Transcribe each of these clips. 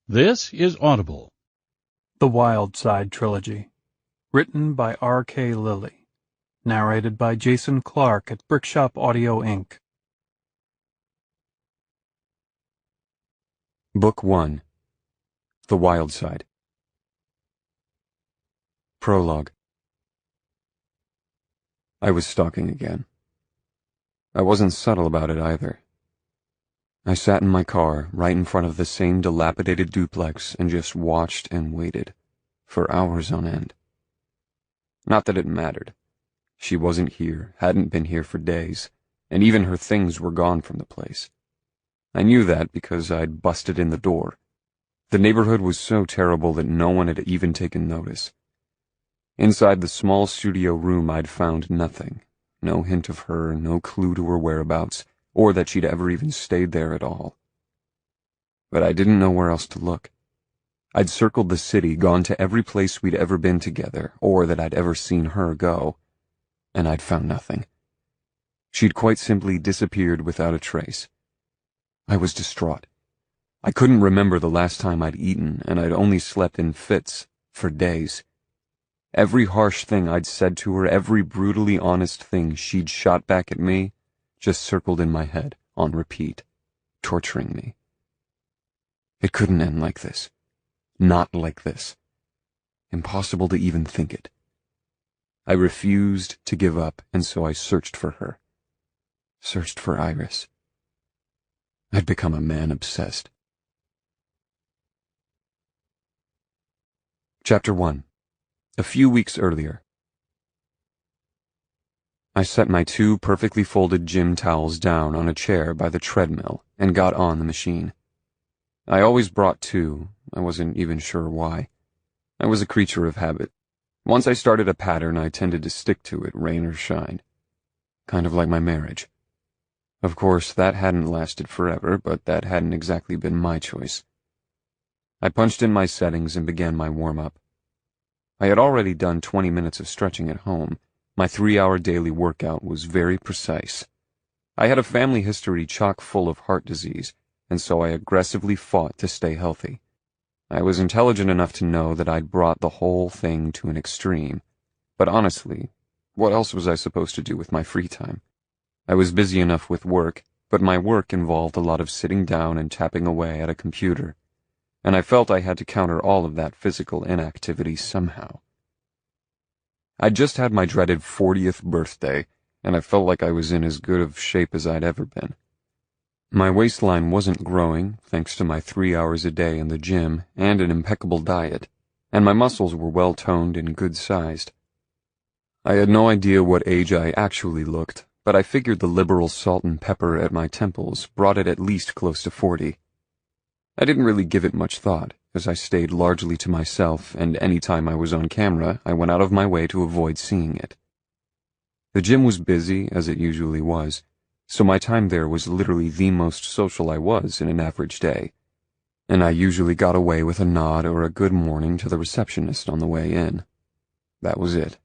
This is Audible. The Wild Side Trilogy. Written by R.K. Lilly. Narrated by Jason Clark at Brickshop Audio, Inc. Book 1. The Wild Side. Prologue. I was stalking again. I wasn't subtle about it either. I sat in my car, right in front of the same dilapidated duplex, and just watched and waited, for hours on end. Not that it mattered. She wasn't here, hadn't been here for days, and even her things were gone from the place. I knew that because I'd busted in the door. The neighborhood was so terrible that no one had even taken notice. Inside the small studio room I'd found nothing. No hint of her, no clue to her whereabouts, or that she'd ever even stayed there at all. But I didn't know where else to look. I'd circled the city, gone to every place we'd ever been together, or that I'd ever seen her go, and I'd found nothing. She'd quite simply disappeared without a trace. I was distraught. I couldn't remember the last time I'd eaten, and I'd only slept in fits for days. Every harsh thing I'd said to her, every brutally honest thing she'd shot back at me, just circled in my head, on repeat, torturing me. It couldn't end like this. Not like this. Impossible to even think it. I refused to give up, and so I searched for her. Searched for Iris. I'd become a man obsessed. Chapter 1. A few weeks earlier. I set my 2 perfectly folded gym towels down on a chair by the treadmill and got on the machine. I always brought 2. I wasn't even sure why. I was a creature of habit. Once I started a pattern, I tended to stick to it, rain or shine. Kind of like my marriage. Of course, that hadn't lasted forever, but that hadn't exactly been my choice. I punched in my settings and began my warm-up. I had already done 20 minutes of stretching at home. My 3-hour daily workout was very precise. I had a family history chock full of heart disease, and so I aggressively fought to stay healthy. I was intelligent enough to know that I'd brought the whole thing to an extreme, but honestly, what else was I supposed to do with my free time? I was busy enough with work, but my work involved a lot of sitting down and tapping away at a computer, and I felt I had to counter all of that physical inactivity somehow. I'd just had my dreaded 40th birthday, and I felt like I was in as good of shape as I'd ever been. My waistline wasn't growing, thanks to my 3 hours a day in the gym and an impeccable diet, and my muscles were well-toned and good-sized. I had no idea what age I actually looked, but I figured the liberal salt and pepper at my temples brought it at least close to 40. I didn't really give it much thought, as I stayed largely to myself, and any time I was on camera, I went out of my way to avoid seeing it. The gym was busy, as it usually was, so my time there was literally the most social I was in an average day, and I usually got away with a nod or a good morning to the receptionist on the way in. That was it.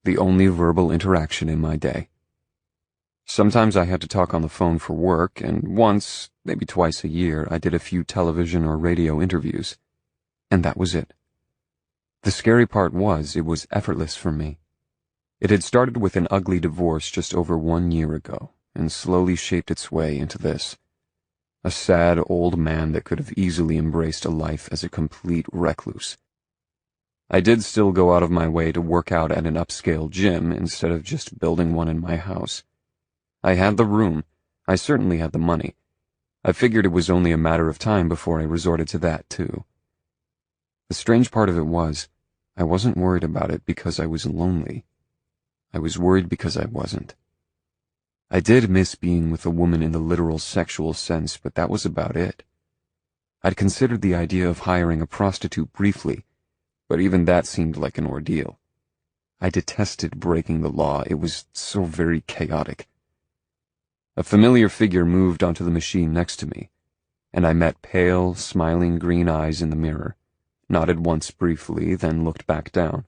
The only verbal interaction in my day. Sometimes I had to talk on the phone for work, and once, maybe twice a year, I did a few television or radio interviews. And that was it. The scary part was, it was effortless for me. It had started with an ugly divorce just over 1 year ago, and slowly shaped its way into this. A sad old man that could have easily embraced a life as a complete recluse. I did still go out of my way to work out at an upscale gym instead of just building one in my house. I had the room. I certainly had the money. I figured it was only a matter of time before I resorted to that, too. The strange part of it was, I wasn't worried about it because I was lonely. I was worried because I wasn't. I did miss being with a woman in the literal sexual sense, but that was about it. I'd considered the idea of hiring a prostitute briefly, but even that seemed like an ordeal. I detested breaking the law. It was so very chaotic. A familiar figure moved onto the machine next to me, and I met pale, smiling green eyes in the mirror, nodded once briefly, then looked back down.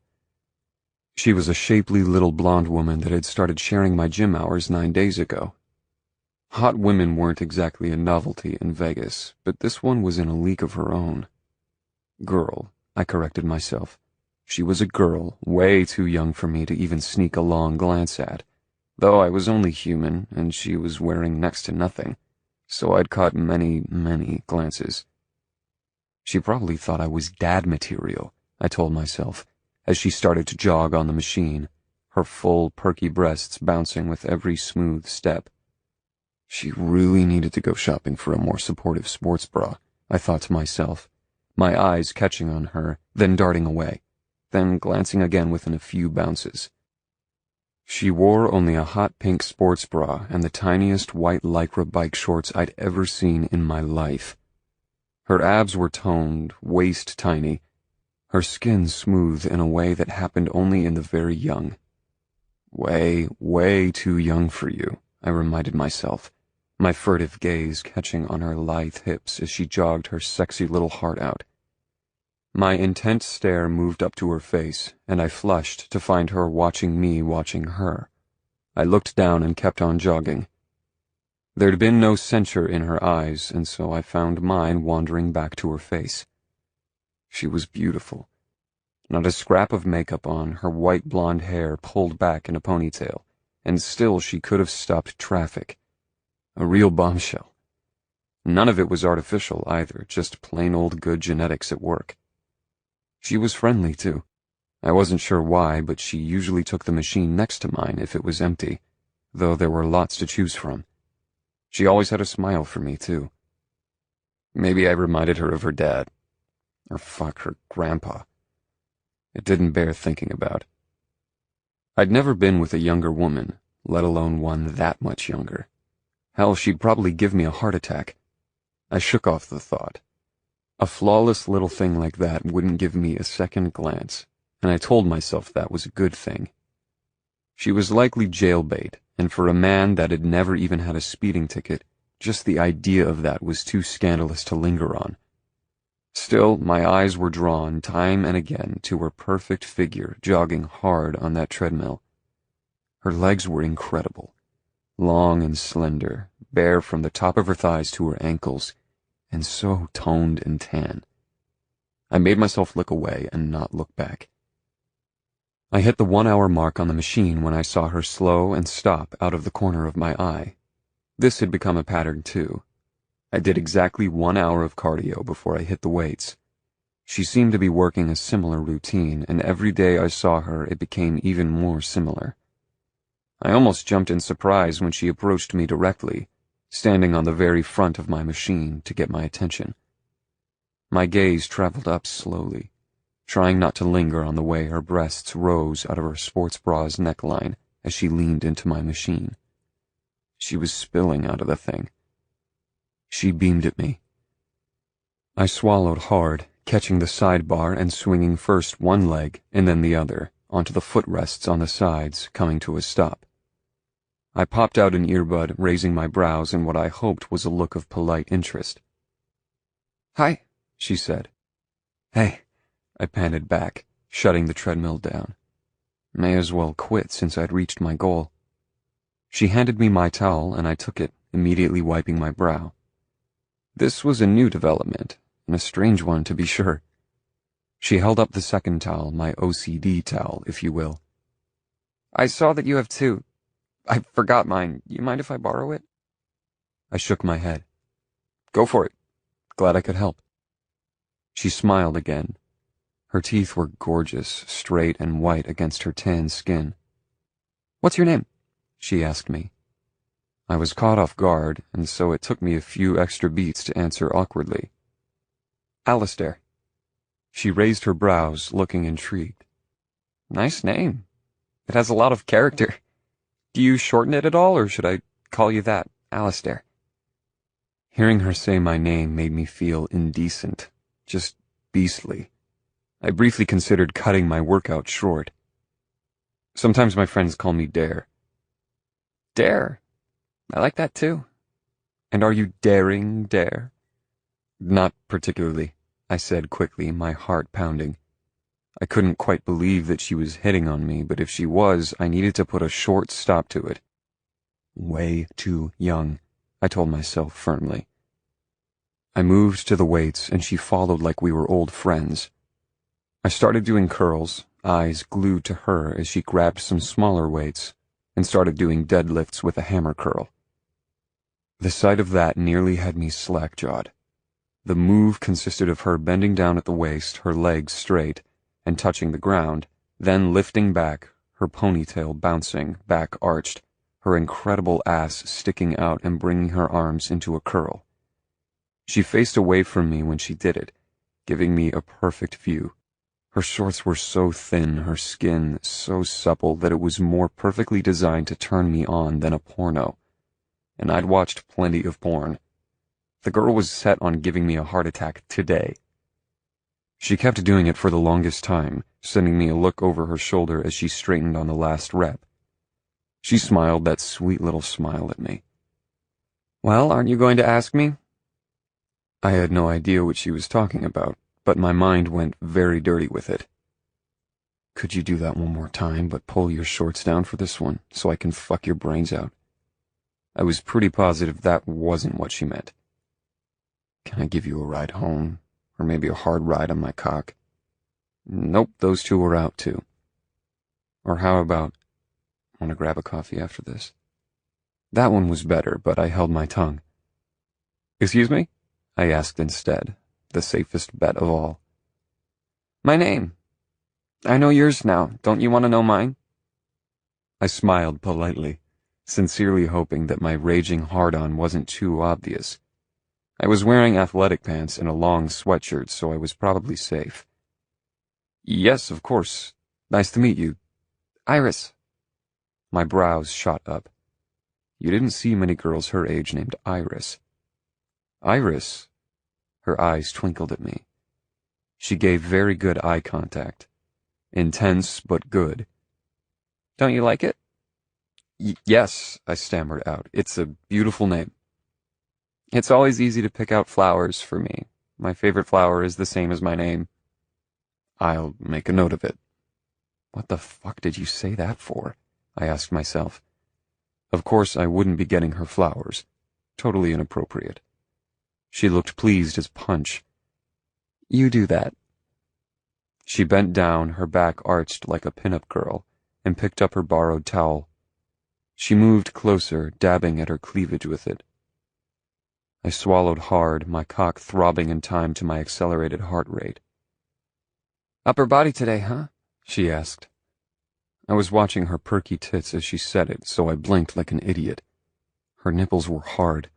She was a shapely little blonde woman that had started sharing my gym hours 9 days ago. Hot women weren't exactly a novelty in Vegas, but this one was in a league of her own. Girl, I corrected myself. She was a girl, way too young for me to even sneak a long glance at, though I was only human and she was wearing next to nothing, so I'd caught many, many glances. She probably thought I was dad material, I told myself, as she started to jog on the machine, her full, perky breasts bouncing with every smooth step. She really needed to go shopping for a more supportive sports bra, I thought to myself, my eyes catching on her, then darting away, then glancing again within a few bounces. She wore only a hot pink sports bra and the tiniest white lycra bike shorts I'd ever seen in my life. Her abs were toned, waist tiny, her skin smooth in a way that happened only in the very young. Way, way too young for you, I reminded myself, my furtive gaze catching on her lithe hips as she jogged her sexy little heart out. My intent stare moved up to her face, and I flushed to find her watching me watching her. I looked down and kept on jogging. There'd been no censure in her eyes, and so I found mine wandering back to her face. She was beautiful. Not a scrap of makeup on, her white blonde hair pulled back in a ponytail, and still she could have stopped traffic. A real bombshell. None of it was artificial either, just plain old good genetics at work. She was friendly, too. I wasn't sure why, but she usually took the machine next to mine if it was empty, though there were lots to choose from. She always had a smile for me, too. Maybe I reminded her of her dad. Or her grandpa. It didn't bear thinking about. I'd never been with a younger woman, let alone one that much younger. Hell, she'd probably give me a heart attack. I shook off the thought. A flawless little thing like that wouldn't give me a second glance, and I told myself that was a good thing. She was likely jailbait, and for a man that had never even had a speeding ticket, just the idea of that was too scandalous to linger on. Still, my eyes were drawn time and again to her perfect figure jogging hard on that treadmill. Her legs were incredible, long and slender, bare from the top of her thighs to her ankles, and so toned and tan. I made myself look away and not look back. I hit the 1 hour mark on the machine when I saw her slow and stop out of the corner of my eye. This had become a pattern, too. I did exactly 1 hour of cardio before I hit the weights. She seemed to be working a similar routine, and every day I saw her it became even more similar. I almost jumped in surprise when she approached me directly, standing on the very front of my machine to get my attention. My gaze traveled up slowly, trying not to linger on the way her breasts rose out of her sports bra's neckline as she leaned into my machine. She was spilling out of the thing. She beamed at me. I swallowed hard, catching the sidebar and swinging first one leg and then the other onto the footrests on the sides, coming to a stop. I popped out an earbud, raising my brows in what I hoped was a look of polite interest. "Hi," she said. "Hey," I panted back, shutting the treadmill down. May as well quit since I'd reached my goal. She handed me my towel and I took it, immediately wiping my brow. This was a new development, and a strange one to be sure. She held up the second towel, my OCD towel, if you will. "I saw that you have two. I forgot mine. You mind if I borrow it?" I shook my head. "Go for it. Glad I could help." She smiled again. Her teeth were gorgeous, straight and white against her tan skin. "What's your name?" she asked me. I was caught off guard, and so it took me a few extra beats to answer awkwardly. "Alistair." She raised her brows, looking intrigued. "Nice name. It has a lot of character. Do you shorten it at all, or should I call you that, Alistair?" Hearing her say my name made me feel indecent, just beastly. I briefly considered cutting my workout short. Sometimes my friends call me Dare. "Dare? I like that too. And are you daring, Dare?" "Not particularly," I said quickly, my heart pounding. I couldn't quite believe that she was hitting on me, but if she was, I needed to put a short stop to it. Way too young. I told myself firmly. I moved to the weights, and she followed like we were old friends. I started doing curls, eyes glued to her as she grabbed some smaller weights and started doing deadlifts with a hammer curl. The sight of that nearly had me slack-jawed. The move consisted of her bending down at the waist, her legs straight, and touching the ground, then lifting back, her ponytail bouncing, back arched, her incredible ass sticking out and bringing her arms into a curl. She faced away from me when she did it, giving me a perfect view. Her shorts were so thin, her skin so supple that it was more perfectly designed to turn me on than a porno. And I'd watched plenty of porn. The girl was set on giving me a heart attack today. She kept doing it for the longest time, sending me a look over her shoulder as she straightened on the last rep. She smiled that sweet little smile at me. "Well, aren't you going to ask me?" I had no idea what she was talking about, but my mind went very dirty with it. "Could you do that one more time, but pull your shorts down for this one, so I can fuck your brains out?" I was pretty positive that wasn't what she meant. "Can I give you a ride home, or maybe a hard ride on my cock?" Nope, those two were out too. Or how about, "Want to grab a coffee after this?" That one was better, but I held my tongue. "Excuse me?" I asked instead, the safest bet of all. "My name. I know yours now. Don't you want to know mine?" I smiled politely, sincerely hoping that my raging hard-on wasn't too obvious. I was wearing athletic pants and a long sweatshirt, so I was probably safe. "Yes, of course. Nice to meet you. Iris." My brows shot up. You didn't see many girls her age named Iris. "Iris?" Her eyes twinkled at me. She gave very good eye contact. Intense, but good. "Don't you like it?" Yes, I stammered out. "It's a beautiful name." "It's always easy to pick out flowers for me. My favorite flower is the same as my name." "I'll make a note of it." What the fuck did you say that for? I asked myself. Of course I wouldn't be getting her flowers. Totally inappropriate. She looked pleased as punch. "You do that." She bent down, her back arched like a pin-up girl, and picked up her borrowed towel. She moved closer, dabbing at her cleavage with it. I swallowed hard, my cock throbbing in time to my accelerated heart rate. "Upper body today, huh?" she asked. I was watching her perky tits as she said it, so I blinked like an idiot. Her nipples were hard.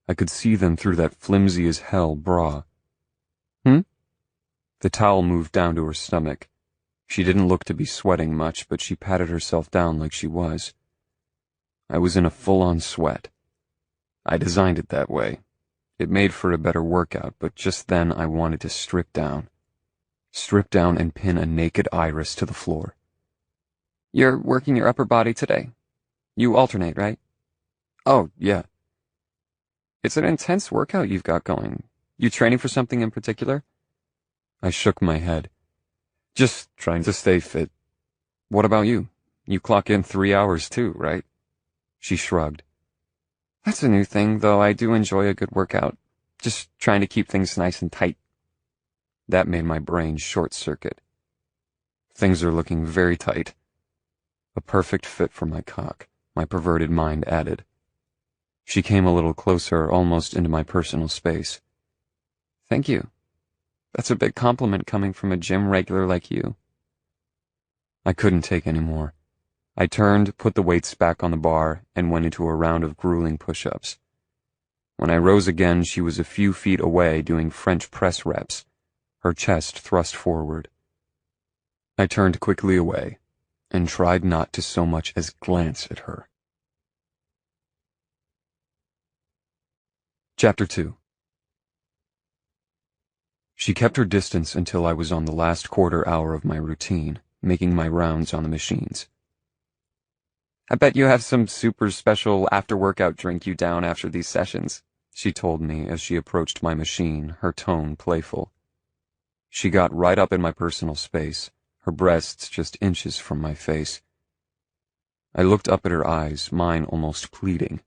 I could see them through that flimsy-as-hell bra. The towel moved down to her stomach. She didn't look to be sweating much, but she patted herself down like she was. I was in a full-on sweat. I designed it that way. It made for a better workout, but just then I wanted to strip down. Strip down and pin a naked Iris to the floor. "You're working your upper body today. You alternate, right?" "Oh, yeah." "It's an intense workout you've got going. You training for something in particular?" I shook my head. "Just trying to stay fit. What about you? You clock in 3 hours too, right?" She shrugged. "That's a new thing, though I do enjoy a good workout. Just trying to keep things nice and tight." That made my brain short-circuit. Things are looking very tight. A perfect fit for my cock, my perverted mind added. She came a little closer, almost into my personal space. "Thank you. That's a big compliment coming from a gym regular like you." I couldn't take any more. I turned, put the weights back on the bar, and went into a round of grueling push-ups. When I rose again, she was a few feet away doing French press reps, her chest thrust forward. I turned quickly away and tried not to so much as glance at her. Chapter 2. She kept her distance until I was on the last quarter hour of my routine, making my rounds on the machines. "I bet you have some super special after-workout drink you down after these sessions," she told me as she approached my machine, her tone playful. She got right up in my personal space, her breasts just inches from my face. I looked up at her eyes, mine almost pleading.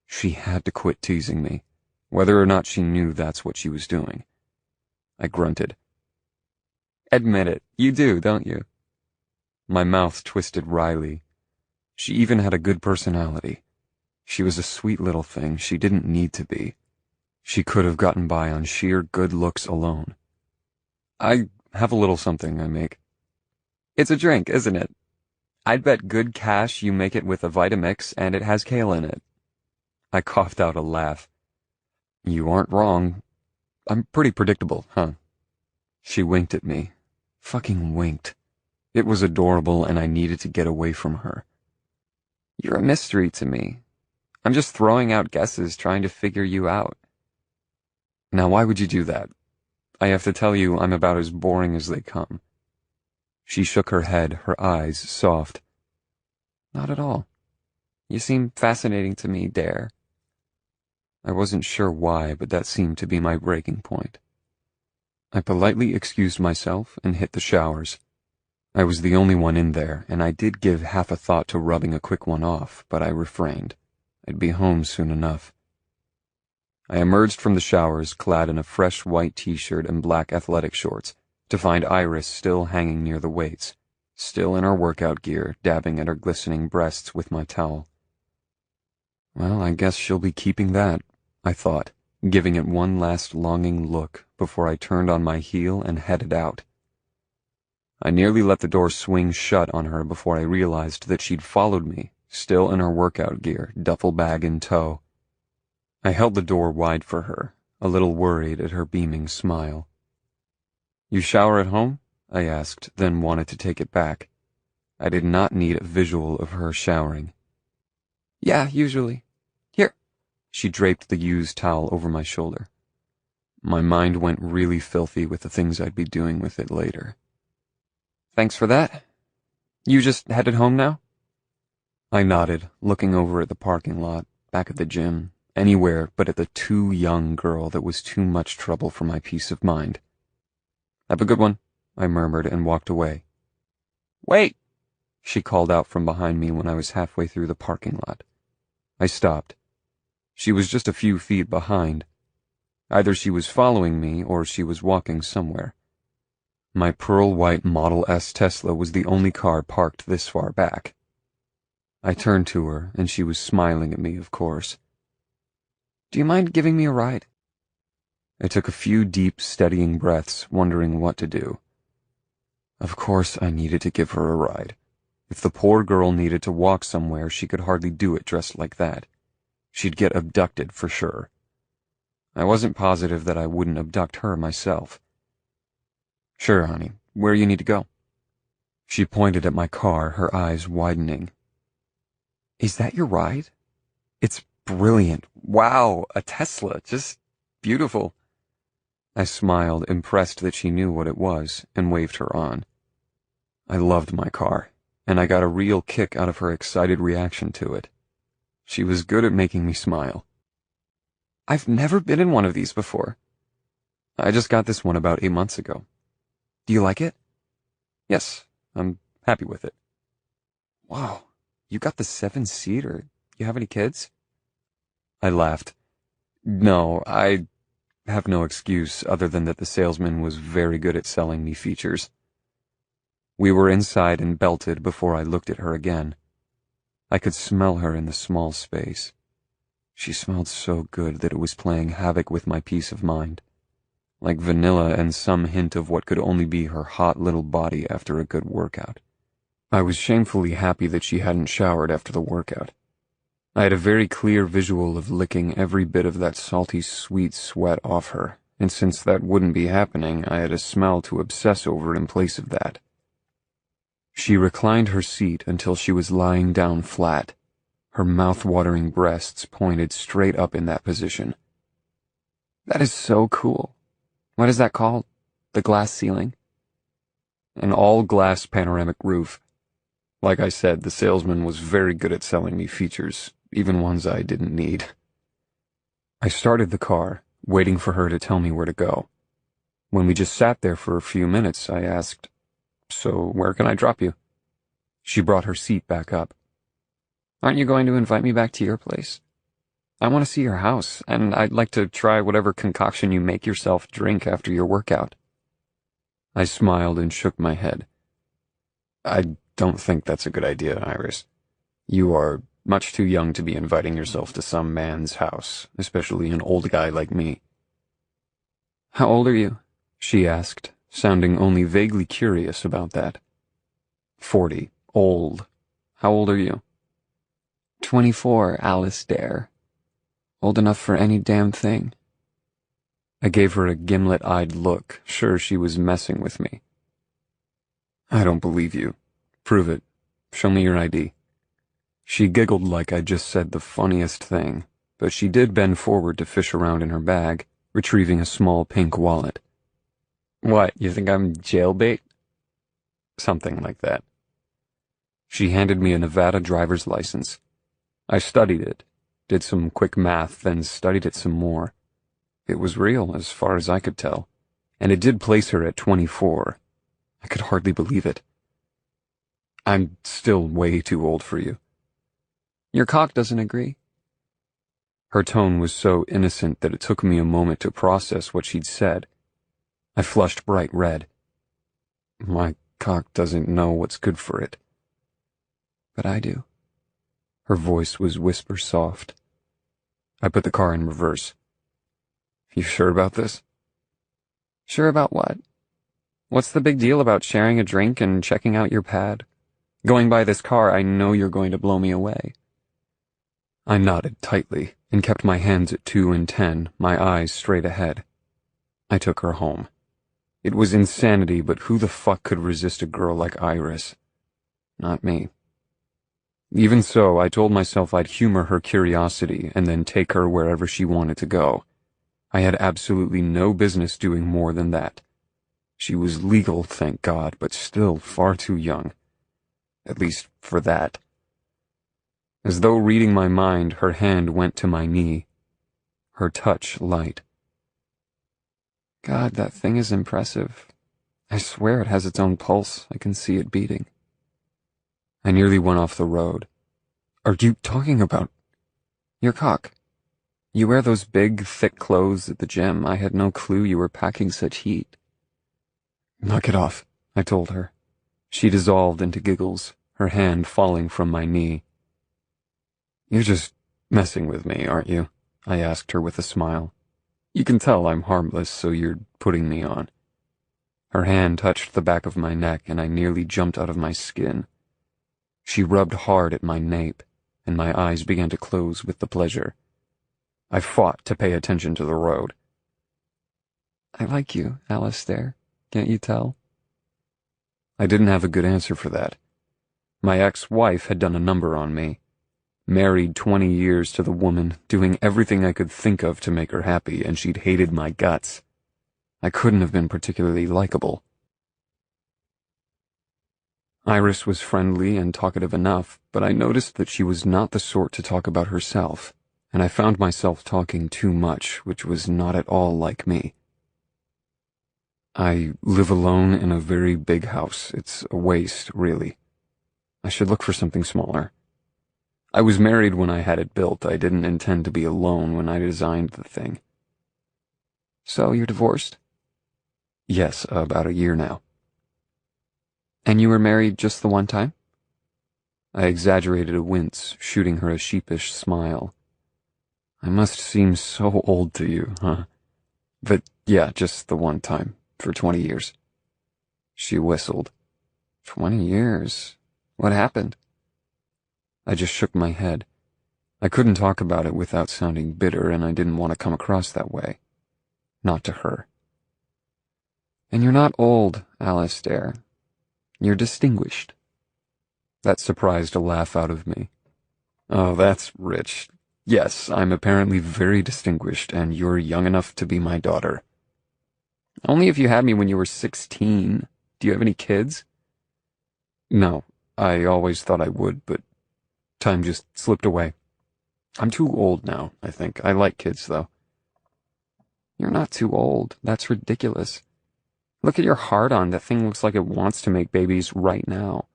She had to quit teasing me, whether or not she knew that's what she was doing. I grunted. Admit it, you do, don't you? My mouth twisted wryly. She even had a good personality. She was a sweet little thing. She didn't need to be. She could have gotten by on sheer good looks alone. I have a little something I make. It's a drink, isn't it? I'd bet good cash you make it with a Vitamix and it has kale in it. I coughed out a laugh. You aren't wrong. I'm pretty predictable, huh? She winked at me. Fucking winked. It was adorable and I needed to get away from her. You're a mystery to me. I'm just throwing out guesses trying to figure you out. Now why would you do that? I have to tell you I'm about as boring as they come. She shook her head, her eyes soft. Not at all. You seem fascinating to me, Dare. I wasn't sure why, but that seemed to be my breaking point. I politely excused myself and hit the showers. I was the only one in there, and I did give half a thought to rubbing a quick one off, but I refrained. I'd be home soon enough. I emerged from the showers clad in a fresh white t-shirt and black athletic shorts, to find Iris still hanging near the weights, still in her workout gear, dabbing at her glistening breasts with my towel. Well, I guess she'll be keeping that, I thought, giving it one last longing look before I turned on my heel and headed out. I nearly let the door swing shut on her before I realized that she'd followed me, still in her workout gear, duffel bag in tow. I held the door wide for her, a little worried at her beaming smile. You shower at home? I asked, then wanted to take it back. I did not need a visual of her showering. Yeah, usually. Here. She draped the used towel over my shoulder. My mind went really filthy with the things I'd be doing with it later. Thanks for that. You just headed home now? I nodded, looking over at the parking lot, back at the gym, anywhere but at the too young girl that was too much trouble for my peace of mind. Have a good one, I murmured and walked away. Wait, she called out from behind me when I was halfway through the parking lot. I stopped. She was just a few feet behind. Either she was following me or she was walking somewhere. My pearl-white Model S Tesla was the only car parked this far back. I turned to her, and she was smiling at me, of course. Do you mind giving me a ride? I took a few deep, steadying breaths, wondering what to do. Of course I needed to give her a ride. If the poor girl needed to walk somewhere, she could hardly do it dressed like that. She'd get abducted for sure. I wasn't positive that I wouldn't abduct her myself. Sure, honey. Where you need to go? She pointed at my car, her eyes widening. Is that your ride? It's brilliant. Wow, a Tesla. Just beautiful. I smiled, impressed that she knew what it was, and waved her on. I loved my car, and I got a real kick out of her excited reaction to it. She was good at making me smile. I've never been in one of these before. I just got this one about 8 months ago. Do you like it? Yes, I'm happy with it. Wow, you got the 7-seater. You have any kids? I laughed. No, I have no excuse other than that the salesman was very good at selling me features. We were inside and belted before I looked at her again. I could smell her in the small space. She smelled so good that it was playing havoc with my peace of mind, like vanilla and some hint of what could only be her hot little body after a good workout. I was shamefully happy that she hadn't showered after the workout. I had a very clear visual of licking every bit of that salty, sweet sweat off her, and since that wouldn't be happening, I had a smell to obsess over in place of that. She reclined her seat until she was lying down flat, her mouth-watering breasts pointed straight up in that position. That is so cool. What is that called? The glass ceiling? An all-glass panoramic roof. Like I said, the salesman was very good at selling me features, even ones I didn't need. I started the car, waiting for her to tell me where to go. When we just sat there for a few minutes, I asked, "So where can I drop you?" She brought her seat back up. Aren't you going to invite me back to your place? I want to see your house, and I'd like to try whatever concoction you make yourself drink after your workout. I smiled and shook my head. I don't think that's a good idea, Iris. You are much too young to be inviting yourself to some man's house, especially an old guy like me. How old are you? She asked, sounding only vaguely curious about that. 40. Old. How old are you? 24, Alistair. Old enough for any damn thing. I gave her a gimlet-eyed look, sure she was messing with me. I don't believe you. Prove it. Show me your ID. She giggled like I just said the funniest thing, but she did bend forward to fish around in her bag, retrieving a small pink wallet. What, you think I'm jailbait? Something like that. She handed me a Nevada driver's license. I studied it, did some quick math, then studied it some more. It was real, as far as I could tell, and it did place her at 24. I could hardly believe it. I'm still way too old for you. Your cock doesn't agree. Her tone was so innocent that it took me a moment to process what she'd said. I flushed bright red. My cock doesn't know what's good for it. But I do. Her voice was whisper soft. I put the car in reverse. You sure about this? Sure about what? What's the big deal about sharing a drink and checking out your pad? Going by this car, I know you're going to blow me away. I nodded tightly and kept my hands at 2 and 10, my eyes straight ahead. I took her home. It was insanity, but who the fuck could resist a girl like Iris? Not me. Even so, I told myself I'd humor her curiosity and then take her wherever she wanted to go. I had absolutely no business doing more than that. She was legal, thank God, but still far too young. At least for that. As though reading my mind, her hand went to my knee. Her touch light. God, that thing is impressive. I swear it has its own pulse. I can see it beating. I nearly went off the road. Are you talking about your cock? You wear those big, thick clothes at the gym. I had no clue you were packing such heat. Knock it off, I told her. She dissolved into giggles, her hand falling from my knee. You're just messing with me, aren't you? I asked her with a smile. You can tell I'm harmless, so you're putting me on. Her hand touched the back of my neck, and I nearly jumped out of my skin. She rubbed hard at my nape, and my eyes began to close with the pleasure. I fought to pay attention to the road. I like you, Alistair. Can't you tell? I didn't have a good answer for that. My ex-wife had done a number on me. Married 20 years to the woman, doing everything I could think of to make her happy, and she'd hated my guts. I couldn't have been particularly likable. Iris was friendly and talkative enough, but I noticed that she was not the sort to talk about herself, and I found myself talking too much, which was not at all like me. I live alone in a very big house. It's a waste, really. I should look for something smaller. I was married when I had it built. I didn't intend to be alone when I designed the thing. So you're divorced? Yes, about a year now. And you were married just the one time? I exaggerated a wince, shooting her a sheepish smile. I must seem so old to you, huh? But yeah, just the one time, for 20 years. She whistled. 20 years? What happened? I just shook my head. I couldn't talk about it without sounding bitter, and I didn't want to come across that way. Not to her. And you're not old, Alistair. You're distinguished. That surprised a laugh out of me. Oh, that's rich. Yes, I'm apparently very distinguished, and you're young enough to be my daughter. Only if you had me when you were 16. Do you have any kids? No, I always thought I would, but time just slipped away. I'm too old now, I think. I like kids, though. You're not too old. That's ridiculous. Look at your hard-on. That thing looks like it wants to make babies right now.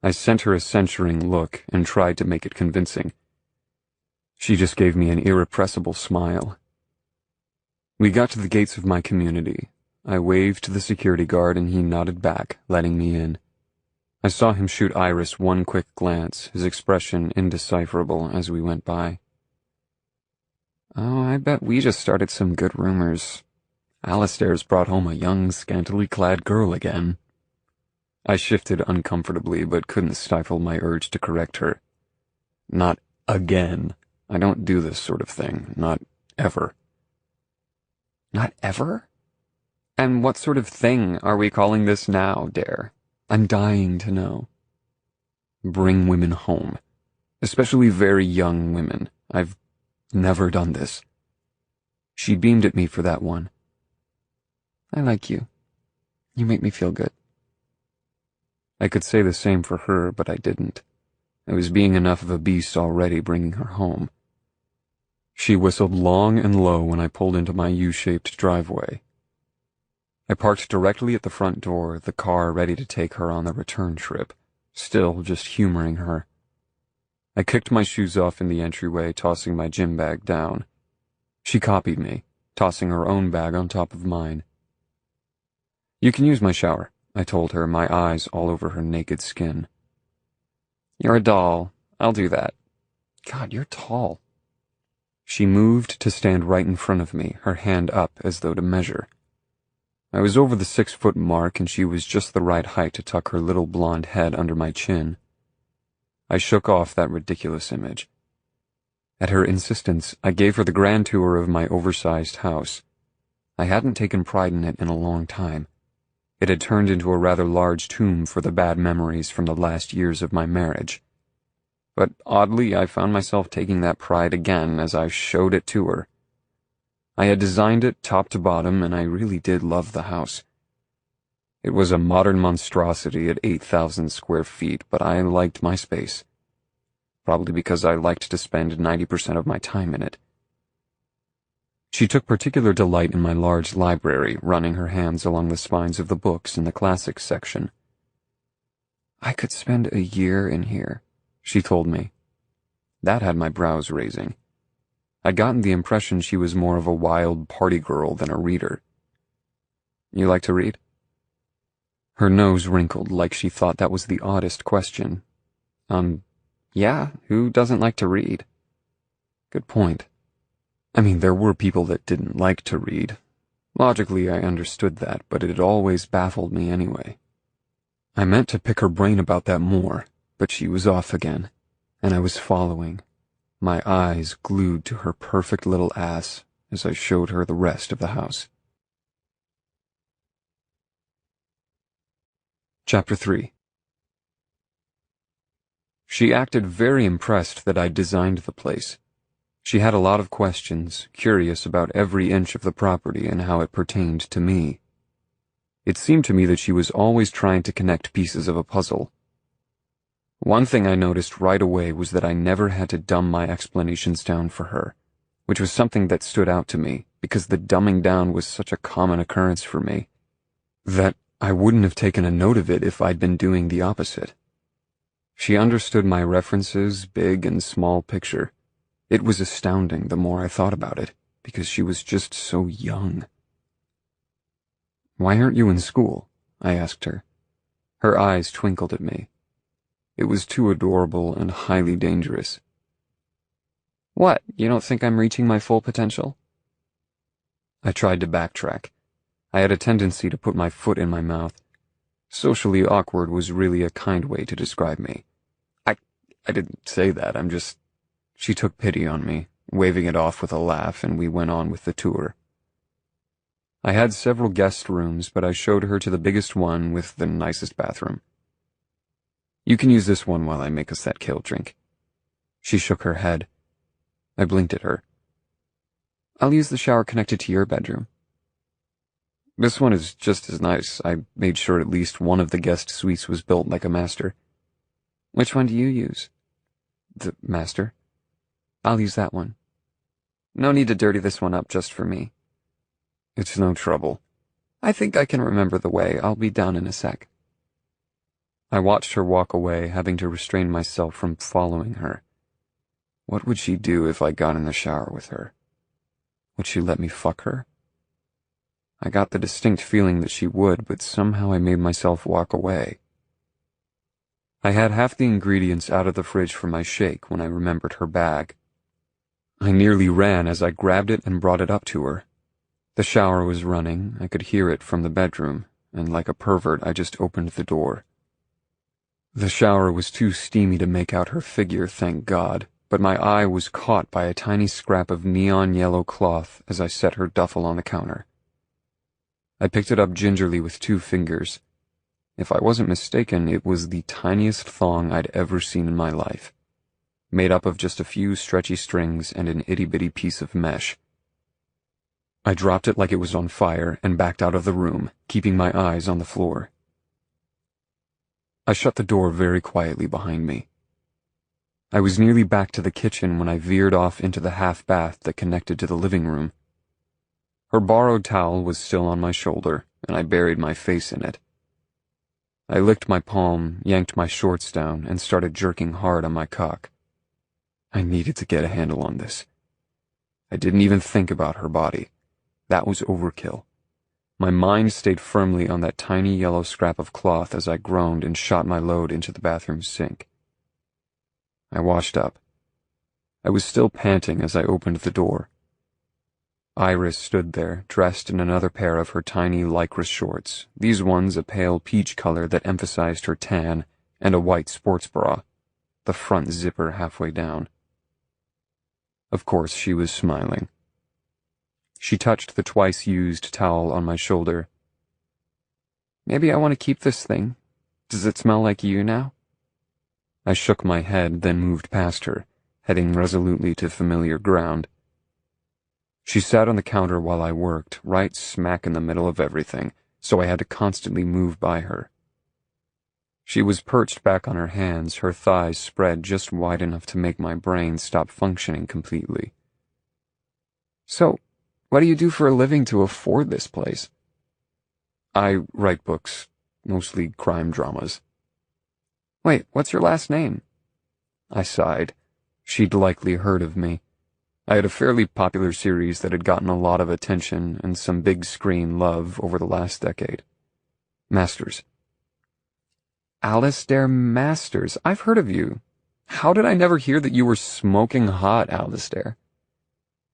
I sent her a censuring look and tried to make it convincing. She just gave me an irrepressible smile. We got to the gates of my community. I waved to the security guard and he nodded back, letting me in. I saw him shoot Iris one quick glance, his expression indecipherable as we went by. Oh, I bet we just started some good rumors. Alistair's brought home a young, scantily clad girl again. I shifted uncomfortably, but couldn't stifle my urge to correct her. Not again. I don't do this sort of thing. Not ever. Not ever? And what sort of thing are we calling this now, Dare? I'm dying to know. Bring women home. Especially very young women. I've never done this. She beamed at me for that one. I like you. You make me feel good. I could say the same for her, but I didn't. I was being enough of a beast already bringing her home. She whistled long and low when I pulled into my U-shaped driveway. I parked directly at the front door, the car ready to take her on the return trip, still just humoring her. I kicked my shoes off in the entryway, tossing my gym bag down. She copied me, tossing her own bag on top of mine. You can use my shower, I told her, my eyes all over her naked skin. You're a doll. I'll do that. God, you're tall. She moved to stand right in front of me, her hand up as though to measure. I was over the 6-foot mark and she was just the right height to tuck her little blonde head under my chin. I shook off that ridiculous image. At her insistence, I gave her the grand tour of my oversized house. I hadn't taken pride in it in a long time. It had turned into a rather large tomb for the bad memories from the last years of my marriage. But oddly, I found myself taking that pride again as I showed it to her. I had designed it top to bottom, and I really did love the house. It was a modern monstrosity at 8,000 square feet, but I liked my space. Probably because I liked to spend 90% of my time in it. She took particular delight in my large library, running her hands along the spines of the books in the classics section. I could spend a year in here, she told me. That had my brows raising. I'd gotten the impression she was more of a wild party girl than a reader. You like to read? Her nose wrinkled like she thought that was the oddest question. Yeah, who doesn't like to read? Good point. I mean, there were people that didn't like to read. Logically, I understood that, but it had always baffled me anyway. I meant to pick her brain about that more, but she was off again, and I was following, my eyes glued to her perfect little ass as I showed her the rest of the house. Chapter 3. She acted very impressed that I'd designed the place. She had a lot of questions, curious about every inch of the property and how it pertained to me. It seemed to me that she was always trying to connect pieces of a puzzle. One thing I noticed right away was that I never had to dumb my explanations down for her, which was something that stood out to me because the dumbing down was such a common occurrence for me that I wouldn't have taken a note of it if I'd been doing the opposite. She understood my references, big and small picture. It was astounding the more I thought about it, because she was just so young. Why aren't you in school? I asked her. Her eyes twinkled at me. It was too adorable and highly dangerous. What, you don't think I'm reaching my full potential? I tried to backtrack. I had a tendency to put my foot in my mouth. Socially awkward was really a kind way to describe me. I didn't say that, I'm just... She took pity on me, waving it off with a laugh, and we went on with the tour. I had several guest rooms, but I showed her to the biggest one with the nicest bathroom. You can use this one while I make us that kale drink. She shook her head. I blinked at her. I'll use the shower connected to your bedroom. This one is just as nice. I made sure at least one of the guest suites was built like a master. Which one do you use? The master. I'll use that one. No need to dirty this one up just for me. It's no trouble. I think I can remember the way. I'll be down in a sec. I watched her walk away, having to restrain myself from following her. What would she do if I got in the shower with her? Would she let me fuck her? I got the distinct feeling that she would, but somehow I made myself walk away. I had half the ingredients out of the fridge for my shake when I remembered her bag. I nearly ran as I grabbed it and brought it up to her. The shower was running, I could hear it from the bedroom, and like a pervert I just opened the door. The shower was too steamy to make out her figure, thank God, but my eye was caught by a tiny scrap of neon yellow cloth as I set her duffel on the counter. I picked it up gingerly with 2 fingers. If I wasn't mistaken, it was the tiniest thong I'd ever seen in my life, made up of just a few stretchy strings and an itty-bitty piece of mesh. I dropped it like it was on fire and backed out of the room, keeping my eyes on the floor. I shut the door very quietly behind me. I was nearly back to the kitchen when I veered off into the half-bath that connected to the living room. Her borrowed towel was still on my shoulder, and I buried my face in it. I licked my palm, yanked my shorts down, and started jerking hard on my cock. I needed to get a handle on this. I didn't even think about her body. That was overkill. My mind stayed firmly on that tiny yellow scrap of cloth as I groaned and shot my load into the bathroom sink. I washed up. I was still panting as I opened the door. Iris stood there, dressed in another pair of her tiny lycra shorts, these ones a pale peach color that emphasized her tan, and a white sports bra, the front zipper halfway down. Of course, she was smiling. She touched the twice-used towel on my shoulder. "Maybe I want to keep this thing. Does it smell like you now?" I shook my head, then moved past her, heading resolutely to familiar ground. She sat on the counter while I worked, right smack in the middle of everything, so I had to constantly move by her. She was perched back on her hands, her thighs spread just wide enough to make my brain stop functioning completely. "So, what do you do for a living to afford this place?" "I write books, mostly crime dramas." "Wait, what's your last name?" I sighed. She'd likely heard of me. I had a fairly popular series that had gotten a lot of attention and some big screen love over the last decade. Masters. "Alistair Masters. I've heard of you. How did I never hear that you were smoking hot, Alistair?"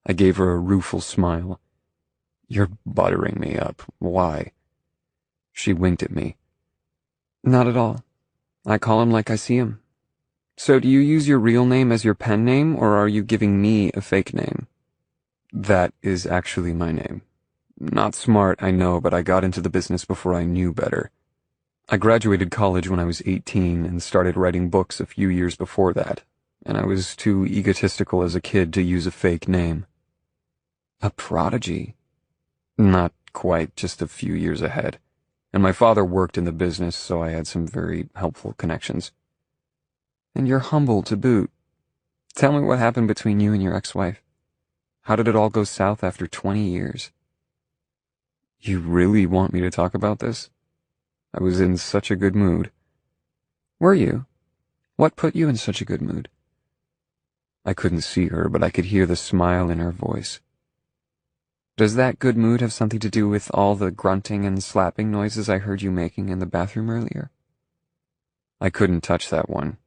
I gave her a rueful smile. "You're buttering me up. Why?" She winked at me. "Not at all. I call him like I see him. So do you use your real name as your pen name, or are you giving me a fake name?" "That is actually my name. Not smart, I know, but I got into the business before I knew better. I graduated college when I was 18 and started writing books a few years before that, and I was too egotistical as a kid to use a fake name." "A prodigy." "Not quite, just a few years ahead. And my father worked in the business, so I had some very helpful connections." "And you're humble to boot. Tell me what happened between you and your ex-wife. How did it all go south after 20 years? "You really want me to talk about this? I was in such a good mood." "Were you? What put you in such a good mood?" I couldn't see her, but I could hear the smile in her voice. "Does that good mood have something to do with all the grunting and slapping noises I heard you making in the bathroom earlier?" I couldn't touch that one.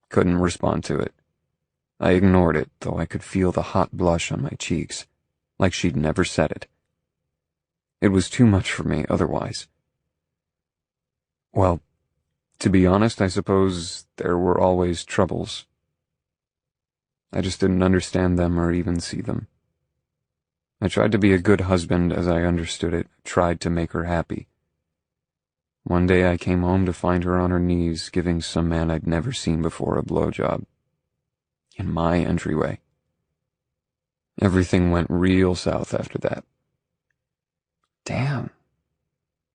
Couldn't respond to it. I ignored it, though I could feel the hot blush on my cheeks, like she'd never said it. It was too much for me otherwise. "Well, to be honest, I suppose there were always troubles. I just didn't understand them or even see them. I tried to be a good husband as I understood it, tried to make her happy. One day I came home to find her on her knees giving some man I'd never seen before a blowjob. In my entryway. Everything went real south after that." "Damn."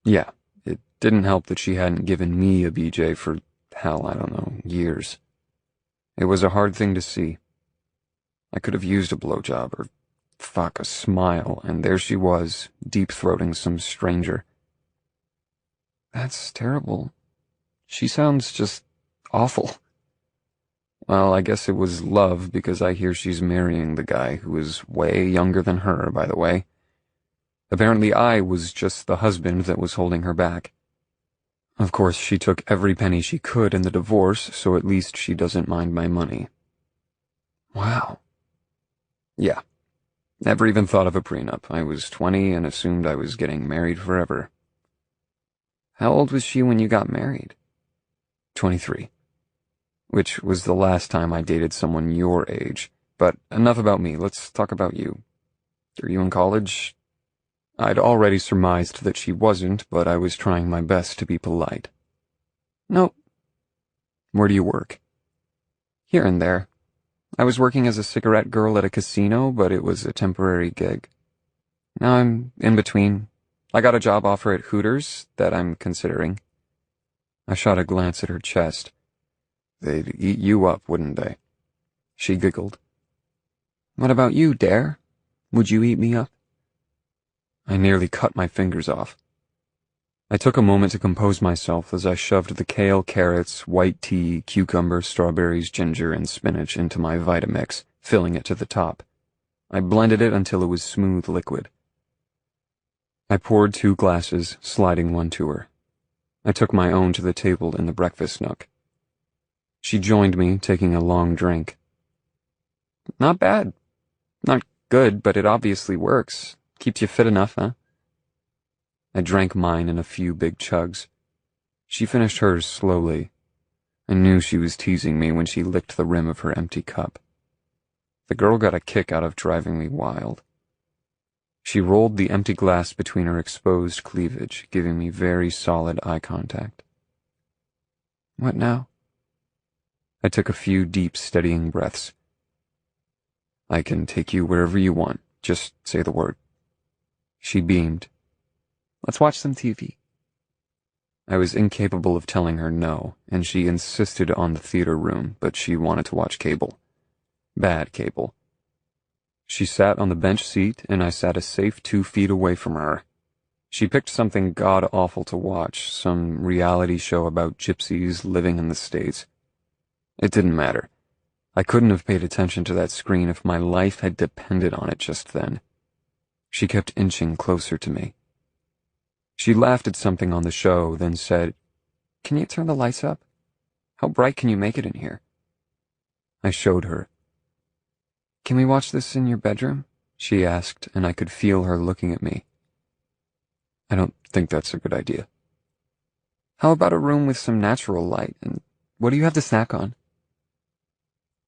"Yeah, it didn't help that she hadn't given me a BJ for, hell, I don't know, years. It was a hard thing to see. I could have used a blowjob or, fuck, a smile, and there she was, deep-throating some stranger." "That's terrible. She sounds just awful." Well, I guess it was love because I hear she's marrying the guy who is way younger than her, by the way. Apparently I was just the husband that was holding her back. Of course, she took every penny she could in the divorce, so at least she doesn't mind my money. Wow. Yeah. Never even thought of a prenup. I was 20 and assumed I was getting married forever. How old was she when you got married? 23. Which was the last time I dated someone your age. But enough about me, let's talk about you. Are you in college? I'd already surmised that she wasn't, but I was trying my best to be polite. Nope. Where do you work? Here and there. I was working as a cigarette girl at a casino, but it was a temporary gig. Now I'm in between. I got a job offer at Hooters that I'm considering. I shot a glance at her chest. They'd eat you up, wouldn't they? She giggled. What about you, Dare? Would you eat me up? I nearly cut my fingers off. I took a moment to compose myself as I shoved the kale, carrots, white tea, cucumber, strawberries, ginger, and spinach into my Vitamix, filling it to the top. I blended it until it was smooth liquid. I poured 2 glasses, sliding one to her. I took my own to the table in the breakfast nook. She joined me, taking a long drink. Not bad. Not good, but it obviously works. Keeps you fit enough, huh? I drank mine in a few big chugs. She finished hers slowly. I knew she was teasing me when she licked the rim of her empty cup. The girl got a kick out of driving me wild. She rolled the empty glass between her exposed cleavage, giving me very solid eye contact. What now? I took a few deep, steadying breaths. I can take you wherever you want. Just say the word. She beamed. Let's watch some TV. I was incapable of telling her no, and she insisted on the theater room, but she wanted to watch cable. Bad cable. She sat on the bench seat, and I sat a safe 2 feet away from her. She picked something god-awful to watch, some reality show about gypsies living in the States. It didn't matter. I couldn't have paid attention to that screen if my life had depended on it just then. She kept inching closer to me. She laughed at something on the show, then said, Can you turn the lights up? How bright can you make it in here? I showed her. Can we watch this in your bedroom? She asked, and I could feel her looking at me. I don't think that's a good idea. How about a room with some natural light, and what do you have to snack on?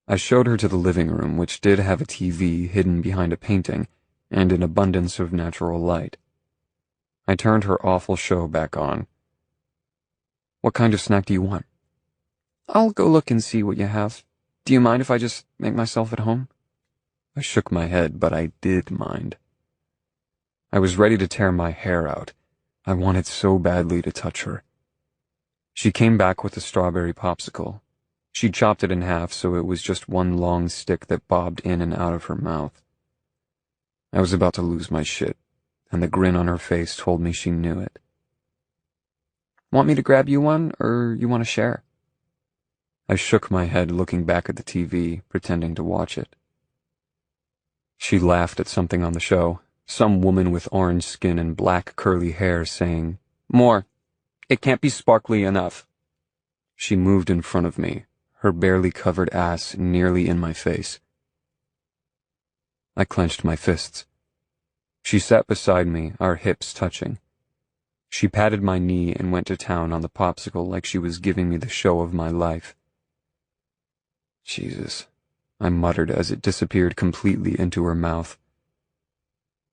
I showed her to the living room, which did have a TV hidden behind a painting, and an abundance of natural light. I turned her awful show back on. What kind of snack do you want? I'll go look and see what you have. Do you mind if I just make myself at home? I shook my head, but I did mind. I was ready to tear my hair out. I wanted so badly to touch her. She came back with a strawberry popsicle. She chopped it in half so it was just one long stick that bobbed in and out of her mouth. I was about to lose my shit, and the grin on her face told me she knew it. Want me to grab you one, or you want to share? I shook my head, looking back at the TV, pretending to watch it. She laughed at something on the show, some woman with orange skin and black curly hair saying, More. It can't be sparkly enough. She moved in front of me, her barely covered ass nearly in my face. I clenched my fists. She sat beside me, our hips touching. She patted my knee and went to town on the popsicle like she was giving me the show of my life. Jesus, I muttered as it disappeared completely into her mouth.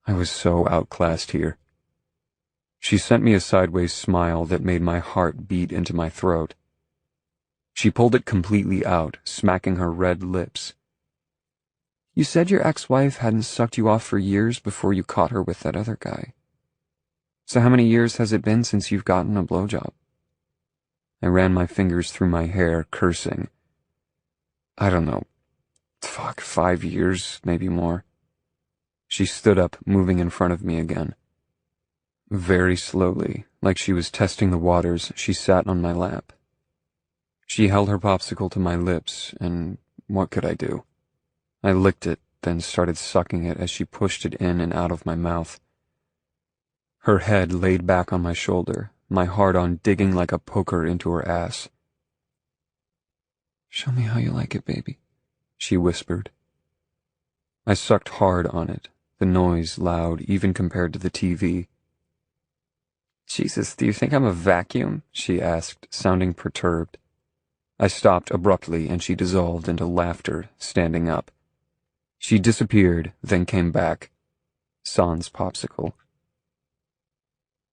I was so outclassed here. She sent me a sideways smile that made my heart beat into my throat. She pulled it completely out, smacking her red lips. You said your ex-wife hadn't sucked you off for years before you caught her with that other guy. So how many years has it been since you've gotten a blowjob? I ran my fingers through my hair, cursing. I don't know. 5 years, maybe more. She stood up, moving in front of me again. Very slowly, like she was testing the waters, she sat on my lap. She held her popsicle to my lips, and what could I do? I licked it, then started sucking it as she pushed it in and out of my mouth. Her head laid back on my shoulder, my hard-on digging like a poker into her ass. "Show me how you like it, baby," she whispered. I sucked hard on it, the noise loud even compared to the TV. "Jesus, do you think I'm a vacuum?" she asked, sounding perturbed. I stopped abruptly and she dissolved into laughter, standing up. She disappeared, then came back. Sans popsicle.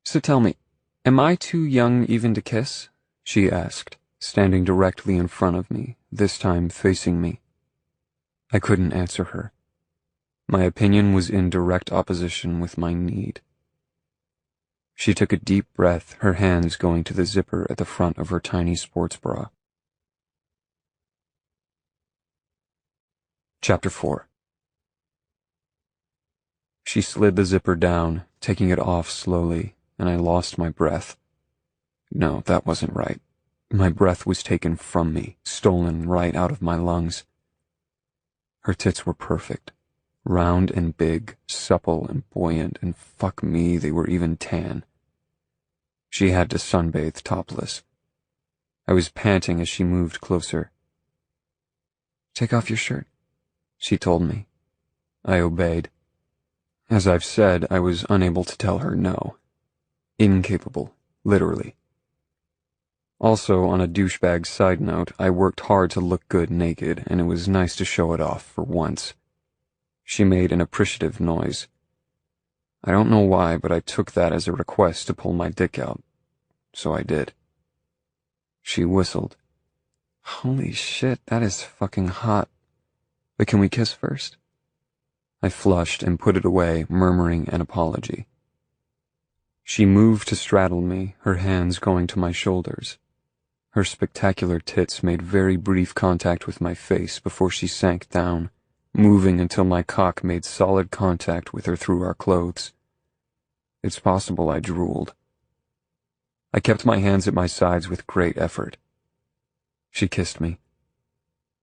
"So tell me, am I too young even to kiss?" she asked, standing directly in front of me, this time facing me. I couldn't answer her. My opinion was in direct opposition with my need. She took a deep breath, her hands going to the zipper at the front of her tiny sports bra. Chapter 4. She slid the zipper down, taking it off slowly, and I lost my breath. No, that wasn't right. My breath was taken from me, stolen right out of my lungs. Her tits were perfect. Round and big, supple and buoyant, and fuck me, they were even tan. She had to sunbathe topless. I was panting as she moved closer. "Take off your shirt," she told me. I obeyed. As I've said, I was unable to tell her no. Incapable, literally. Also, on a douchebag side note, I worked hard to look good naked, and it was nice to show it off for once. She made an appreciative noise. I don't know why, but I took that as a request to pull my dick out, so I did. She whistled. "Holy shit, that is fucking hot. But can we kiss first?" I flushed and put it away, murmuring an apology. She moved to straddle me, her hands going to my shoulders. Her spectacular tits made very brief contact with my face before she sank down, moving until my cock made solid contact with her through our clothes. It's possible I drooled. I kept my hands at my sides with great effort. She kissed me.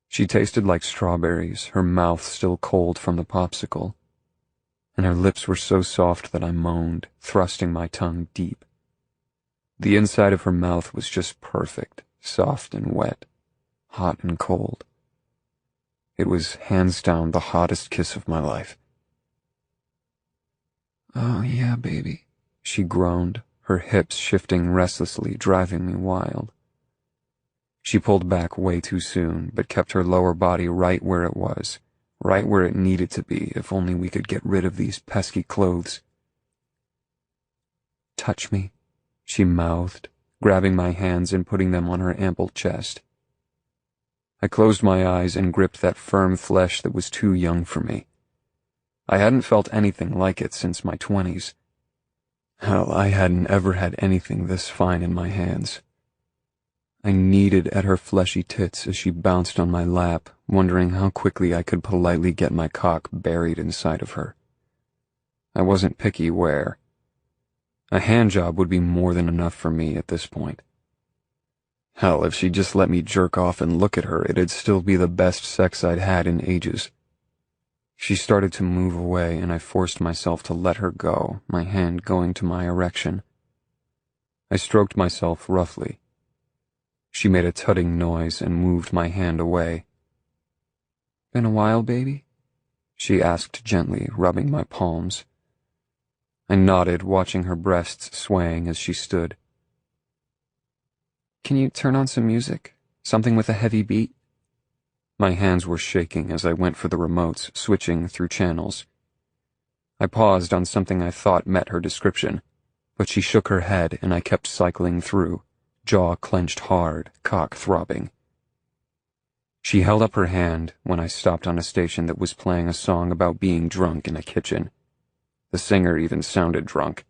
She tasted like strawberries, her mouth still cold from the popsicle, and her lips were so soft that I moaned, thrusting my tongue deep. The inside of her mouth was just perfect, soft and wet, hot and cold. It was hands down the hottest kiss of my life. "Oh yeah, baby," she groaned, her hips shifting restlessly, driving me wild. She pulled back way too soon, but kept her lower body right where it was, right where it needed to be, if only we could get rid of these pesky clothes. "Touch me," she mouthed, grabbing my hands and putting them on her ample chest. I closed my eyes and gripped that firm flesh that was too young for me. I hadn't felt anything like it since my 20s. Hell, I hadn't ever had anything this fine in my hands. I kneaded at her fleshy tits as she bounced on my lap, wondering how quickly I could politely get my cock buried inside of her. I wasn't picky where. A handjob would be more than enough for me at this point. Hell, if she just let me jerk off and look at her, it'd still be the best sex I'd had in ages. She started to move away, and I forced myself to let her go, my hand going to my erection. I stroked myself roughly. She made a tutting noise and moved my hand away. "Been a while, baby?" she asked gently, rubbing my palms. I nodded, watching her breasts swaying as she stood. "Can you turn on some music? Something with a heavy beat?" My hands were shaking as I went for the remotes, switching through channels. I paused on something I thought met her description, but she shook her head and I kept cycling through, jaw clenched hard, cock throbbing. She held up her hand when I stopped on a station that was playing a song about being drunk in a kitchen. The singer even sounded drunk.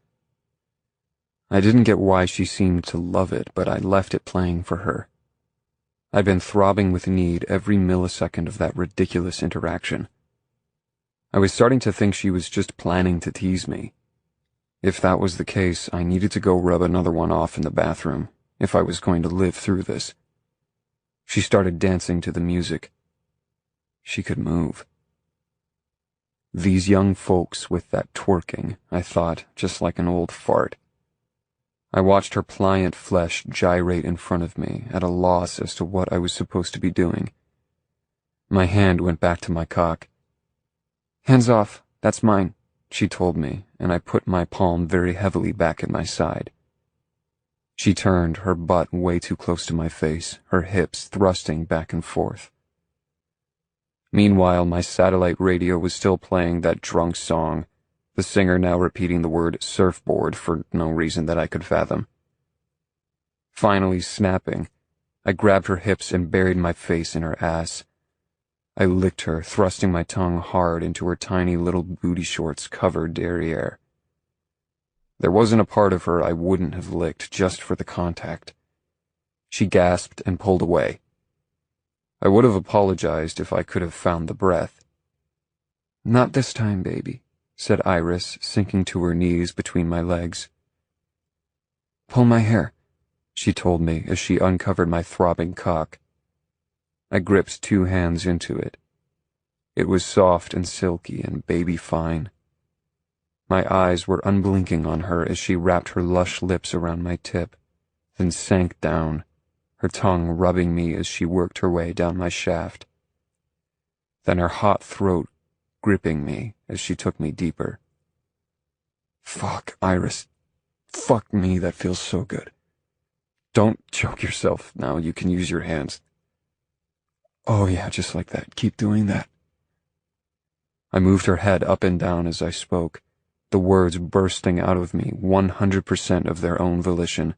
I didn't get why she seemed to love it, but I left it playing for her. I'd been throbbing with need every millisecond of that ridiculous interaction. I was starting to think she was just planning to tease me. If that was the case, I needed to go rub another one off in the bathroom, if I was going to live through this. She started dancing to the music. She could move. These young folks with that twerking, I thought, just like an old fart. I watched her pliant flesh gyrate in front of me, at a loss as to what I was supposed to be doing. My hand went back to my cock. "Hands off, that's mine," she told me, and I put my palm very heavily back at my side. She turned, her butt way too close to my face, her hips thrusting back and forth. Meanwhile, my satellite radio was still playing that drunk song, the singer now repeating the word surfboard for no reason that I could fathom. Finally snapping, I grabbed her hips and buried my face in her ass. I licked her, thrusting my tongue hard into her tiny little booty shorts covered derriere. There wasn't a part of her I wouldn't have licked just for the contact. She gasped and pulled away. I would have apologized if I could have found the breath. "Not this time, baby," said Iris, sinking to her knees between my legs. "Pull my hair," she told me as she uncovered my throbbing cock. I gripped 2 hands into it. It was soft and silky and baby fine. My eyes were unblinking on her as she wrapped her lush lips around my tip, then sank down, her tongue rubbing me as she worked her way down my shaft. Then her hot throat gripping me as she took me deeper. Fuck, Iris. Fuck me, that feels so good. Don't choke yourself now, you can use your hands. Oh yeah, just like that. Keep doing that. I moved her head up and down as I spoke, the words bursting out of me 100% of their own volition.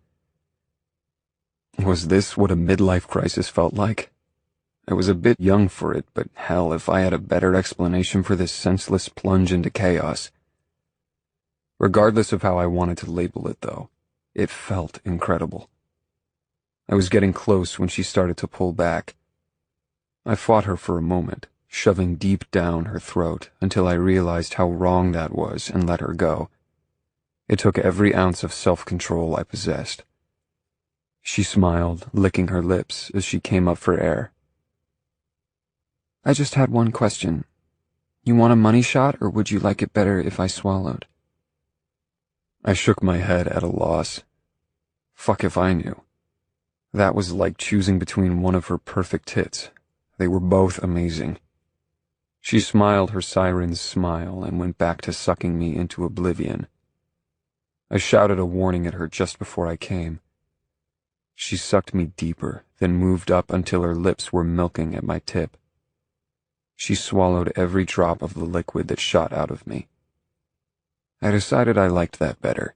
Was this what a midlife crisis felt like? I was a bit young for it, but hell, if I had a better explanation for this senseless plunge into chaos. Regardless of how I wanted to label it, though, it felt incredible. I was getting close when she started to pull back. I fought her for a moment, shoving deep down her throat until I realized how wrong that was and let her go. It took every ounce of self-control I possessed. She smiled, licking her lips as she came up for air. "I just had one question. You want a money shot, or would you like it better if I swallowed?" I shook my head at a loss. Fuck if I knew. That was like choosing between one of her perfect tits. They were both amazing. She smiled her siren's smile and went back to sucking me into oblivion. I shouted a warning at her just before I came. She sucked me deeper, then moved up until her lips were milking at my tip. She swallowed every drop of the liquid that shot out of me. I decided I liked that better.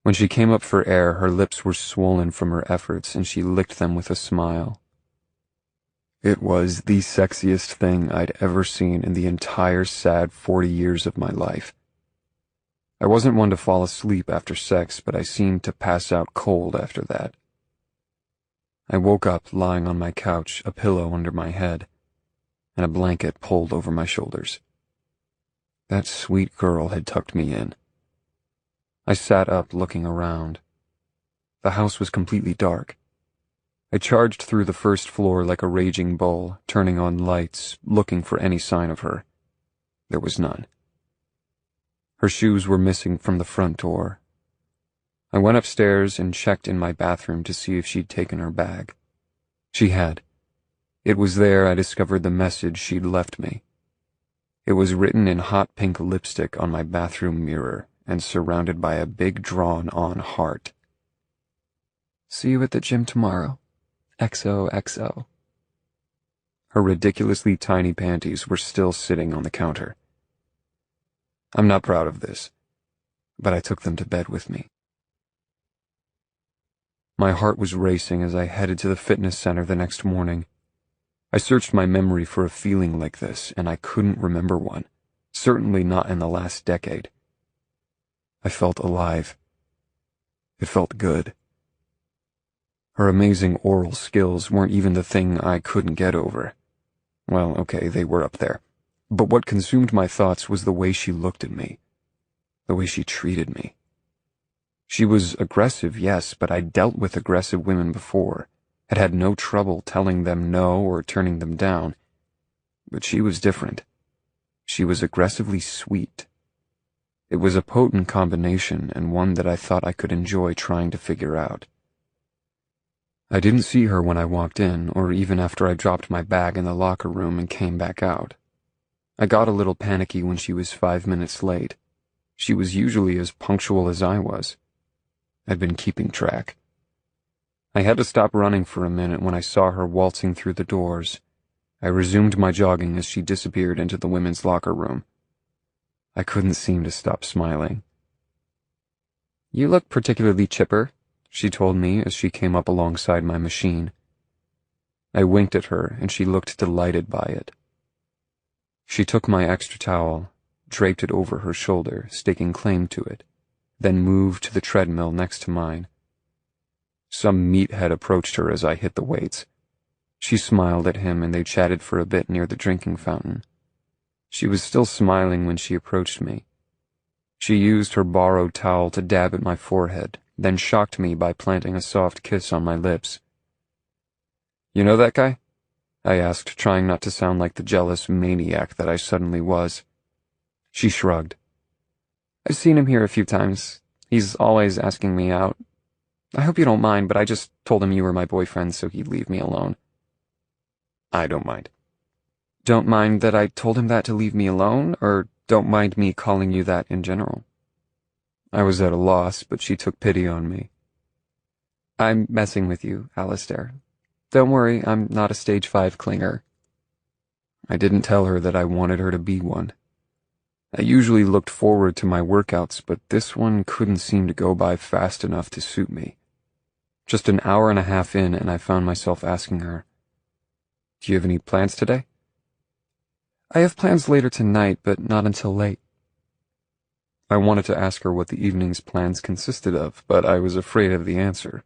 When she came up for air, her lips were swollen from her efforts, and she licked them with a smile. It was the sexiest thing I'd ever seen in the entire sad 40 years of my life. I wasn't one to fall asleep after sex, but I seemed to pass out cold after that. I woke up lying on my couch, a pillow under my head, and a blanket pulled over my shoulders. That sweet girl had tucked me in. I sat up looking around. The house was completely dark. I charged through the first floor like a raging bull, turning on lights, looking for any sign of her. There was none. Her shoes were missing from the front door. I went upstairs and checked in my bathroom to see if she'd taken her bag. She had. It was there I discovered the message she'd left me. It was written in hot pink lipstick on my bathroom mirror and surrounded by a big drawn-on heart. "See you at the gym tomorrow. XOXO." Her ridiculously tiny panties were still sitting on the counter. I'm not proud of this, but I took them to bed with me. My heart was racing as I headed to the fitness center the next morning. I searched my memory for a feeling like this, and I couldn't remember one, certainly not in the last decade. I felt alive. It felt good. Her amazing oral skills weren't even the thing I couldn't get over. Well, okay, they were up there. But what consumed my thoughts was the way she looked at me, the way she treated me. She was aggressive, yes, but I'd dealt with aggressive women before, had had no trouble telling them no or turning them down. But she was different. She was aggressively sweet. It was a potent combination, and one that I thought I could enjoy trying to figure out. I didn't see her when I walked in, or even after I dropped my bag in the locker room and came back out. I got a little panicky when she was 5 minutes late. She was usually as punctual as I was. I'd been keeping track. I had to stop running for a minute when I saw her waltzing through the doors. I resumed my jogging as she disappeared into the women's locker room. I couldn't seem to stop smiling. "You look particularly chipper," she told me as she came up alongside my machine. I winked at her, and she looked delighted by it. She took my extra towel, draped it over her shoulder, staking claim to it, then moved to the treadmill next to mine. Some meathead approached her as I hit the weights. She smiled at him, and they chatted for a bit near the drinking fountain. She was still smiling when she approached me. She used her borrowed towel to dab at my forehead, then shocked me by planting a soft kiss on my lips. "You know that guy?" I asked, trying not to sound like the jealous maniac that I suddenly was. She shrugged. "I've seen him here a few times. He's always asking me out. I hope you don't mind, but I just told him you were my boyfriend so he'd leave me alone." "I don't mind." "Don't mind that I told him that to leave me alone, or don't mind me calling you that in general?" I was at a loss, but she took pity on me. "I'm messing with you, Alistair. Don't worry, I'm not a stage 5 clinger." I didn't tell her that I wanted her to be one. I usually looked forward to my workouts, but this one couldn't seem to go by fast enough to suit me. Just an hour and a half in, and I found myself asking her, "Do you have any plans today?" "I have plans later tonight, but not until late." I wanted to ask her what the evening's plans consisted of, but I was afraid of the answer.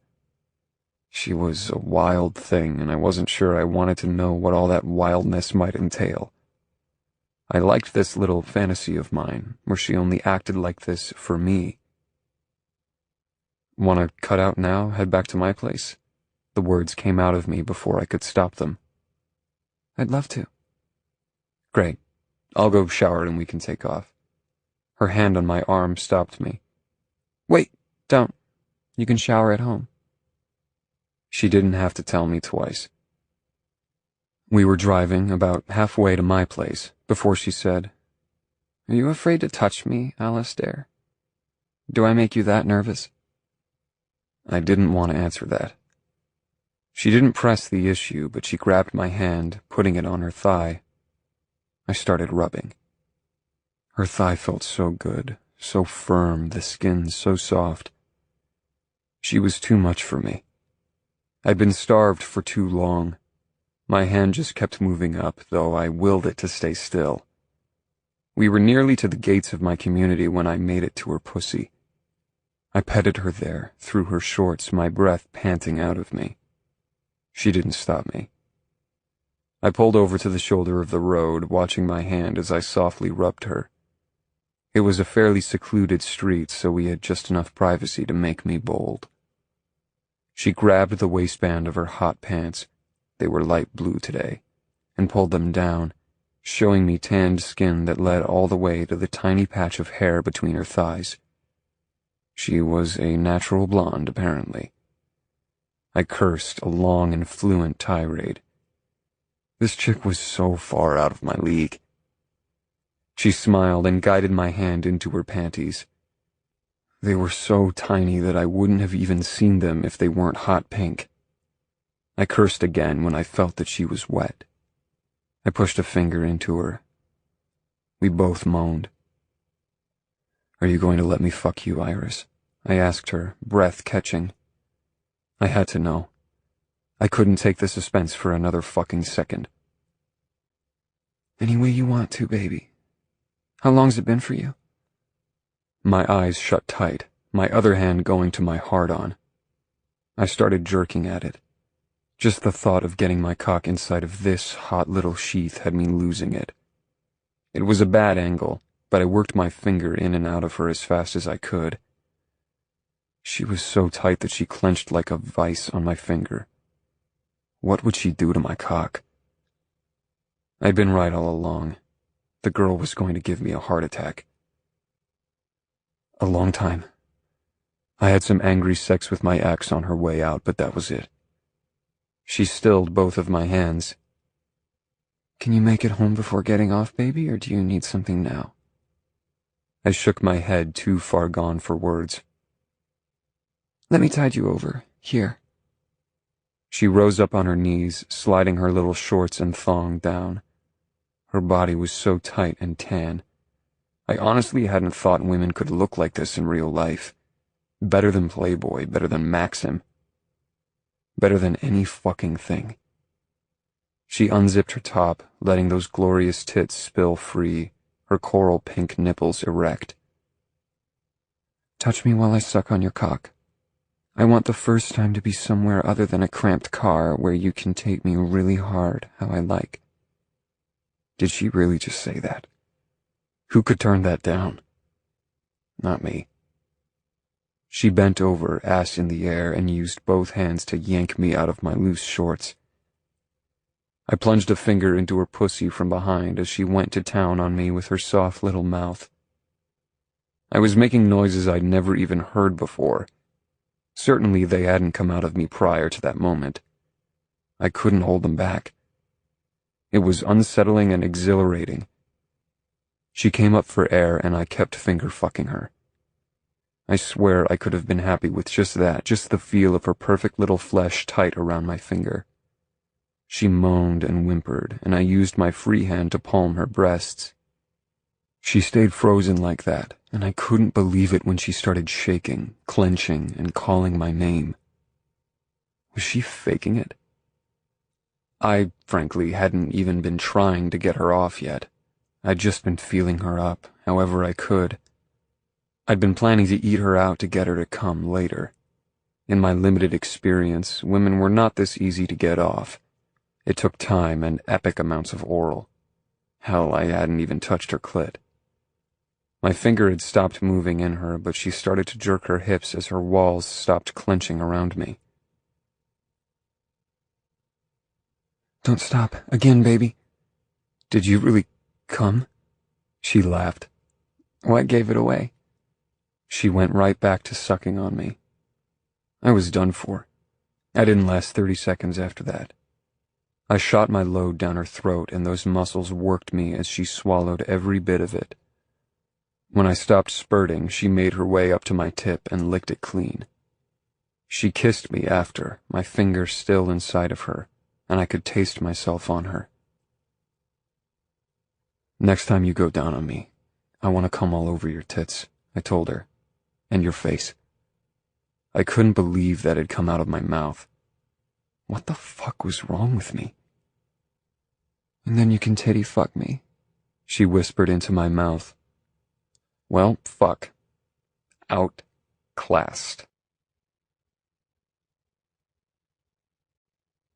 She was a wild thing, and I wasn't sure I wanted to know what all that wildness might entail. I liked this little fantasy of mine, where she only acted like this for me. "Want to cut out now, head back to my place?" The words came out of me before I could stop them. "I'd love to." "Great. I'll go shower and we can take off." Her hand on my arm stopped me. "Wait, don't. You can shower at home." She didn't have to tell me twice. We were driving about halfway to my place before she said, "Are you afraid to touch me, Alistair? Do I make you that nervous?" I didn't want to answer that. She didn't press the issue, but she grabbed my hand, putting it on her thigh. I started rubbing. Her thigh felt so good, so firm, the skin so soft. She was too much for me. I'd been starved for too long. My hand just kept moving up, though I willed it to stay still. We were nearly to the gates of my community when I made it to her pussy. I petted her there, through her shorts, my breath panting out of me. She didn't stop me. I pulled over to the shoulder of the road, watching my hand as I softly rubbed her. It was a fairly secluded street, so we had just enough privacy to make me bold. She grabbed the waistband of her hot pants, they were light blue today, and pulled them down, showing me tanned skin that led all the way to the tiny patch of hair between her thighs. She was a natural blonde, apparently. I cursed a long and fluent tirade. This chick was so far out of my league. She smiled and guided my hand into her panties. They were so tiny that I wouldn't have even seen them if they weren't hot pink. I cursed again when I felt that she was wet. I pushed a finger into her. We both moaned. "Are you going to let me fuck you, Iris?" I asked her, breath catching. I had to know. I couldn't take the suspense for another fucking second. "Any way you want to, baby. How long's it been for you?" My eyes shut tight, my other hand going to my hard-on. I started jerking at it. Just the thought of getting my cock inside of this hot little sheath had me losing it. It was a bad angle, but I worked my finger in and out of her as fast as I could. She was so tight that she clenched like a vice on my finger. What would she do to my cock? I'd been right all along. The girl was going to give me a heart attack. A long time. I had some angry sex with my ex on her way out, but that was it. She stilled both of my hands. Can you make it home before getting off, baby, or do you need something now? I shook my head, too far gone for words. Let me tide you over. Here. She rose up on her knees, sliding her little shorts and thong down. Her body was so tight and tan. I honestly hadn't thought women could look like this in real life. Better than Playboy, better than Maxim. Better than any fucking thing. She unzipped her top, letting those glorious tits spill free, her coral pink nipples erect. Touch me while I suck on your cock. I want the first time to be somewhere other than a cramped car where you can take me really hard how I like. Did she really just say that? Who could turn that down? Not me. She bent over, ass in the air, and used both hands to yank me out of my loose shorts. I plunged a finger into her pussy from behind as she went to town on me with her soft little mouth. I was making noises I'd never even heard before. Certainly they hadn't come out of me prior to that moment. I couldn't hold them back. It was unsettling and exhilarating. She came up for air and I kept finger-fucking her. I swear I could have been happy with just that, just the feel of her perfect little flesh tight around my finger. She moaned and whimpered, and I used my free hand to palm her breasts. She stayed frozen like that, and I couldn't believe it when she started shaking, clenching, and calling my name. Was she faking it? I, frankly, hadn't even been trying to get her off yet. I'd just been feeling her up, however I could. I'd been planning to eat her out to get her to come later. In my limited experience, women were not this easy to get off. It took time and epic amounts of oral. Hell, I hadn't even touched her clit. My finger had stopped moving in her, but she started to jerk her hips as her walls stopped clenching around me. Don't stop. Again, baby. Did you really come? She laughed. What gave it away? She went right back to sucking on me. I was done for. I didn't last 30 seconds after that. I shot my load down her throat, and those muscles worked me as she swallowed every bit of it. When I stopped spurting, she made her way up to my tip and licked it clean. She kissed me after, my finger still inside of her, and I could taste myself on her. Next time you go down on me, I want to come all over your tits, I told her, and your face. I couldn't believe that had come out of my mouth. What the fuck was wrong with me? And then you can titty fuck me, she whispered into my mouth. Well, fuck. Outclassed.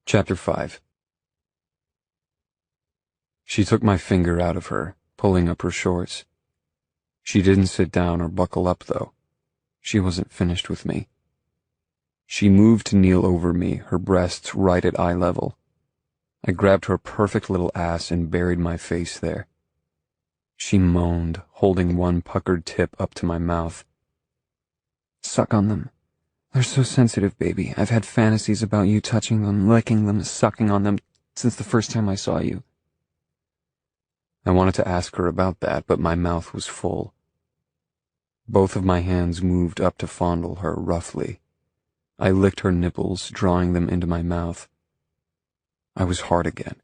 Chapter 5. She took my finger out of her, pulling up her shorts. She didn't sit down or buckle up, though. She wasn't finished with me. She moved to kneel over me, her breasts right at eye level. I grabbed her perfect little ass and buried my face there. She moaned, holding one puckered tip up to my mouth. Suck on them. They're so sensitive, baby. I've had fantasies about you touching them, licking them, sucking on them since the first time I saw you. I wanted to ask her about that, but my mouth was full. Both of my hands moved up to fondle her roughly. I licked her nipples, drawing them into my mouth. I was hard again.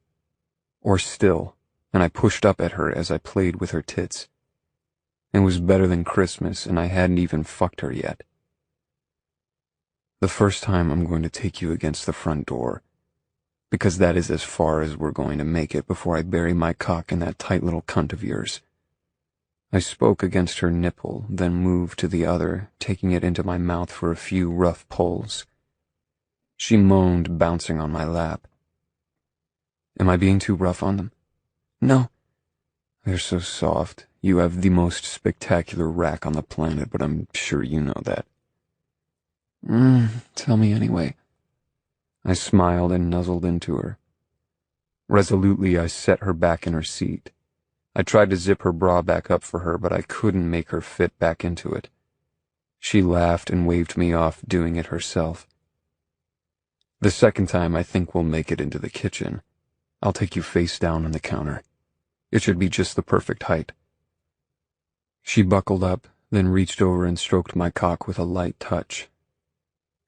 Or still, and I pushed up at her as I played with her tits. It was better than Christmas, and I hadn't even fucked her yet. The first time I'm going to take you against the front door, because that is as far as we're going to make it before I bury my cock in that tight little cunt of yours. I spoke against her nipple, then moved to the other, taking it into my mouth for a few rough pulls. She moaned, bouncing on my lap. Am I being too rough on them? No. They're so soft. You have the most spectacular rack on the planet, but I'm sure you know that. Tell me anyway. I smiled and nuzzled into her. Resolutely, I set her back in her seat. I tried to zip her bra back up for her, but I couldn't make her fit back into it. She laughed and waved me off, doing it herself. The second time, I think we'll make it into the kitchen. I'll take you face down on the counter. It should be just the perfect height. She buckled up, then reached over and stroked my cock with a light touch.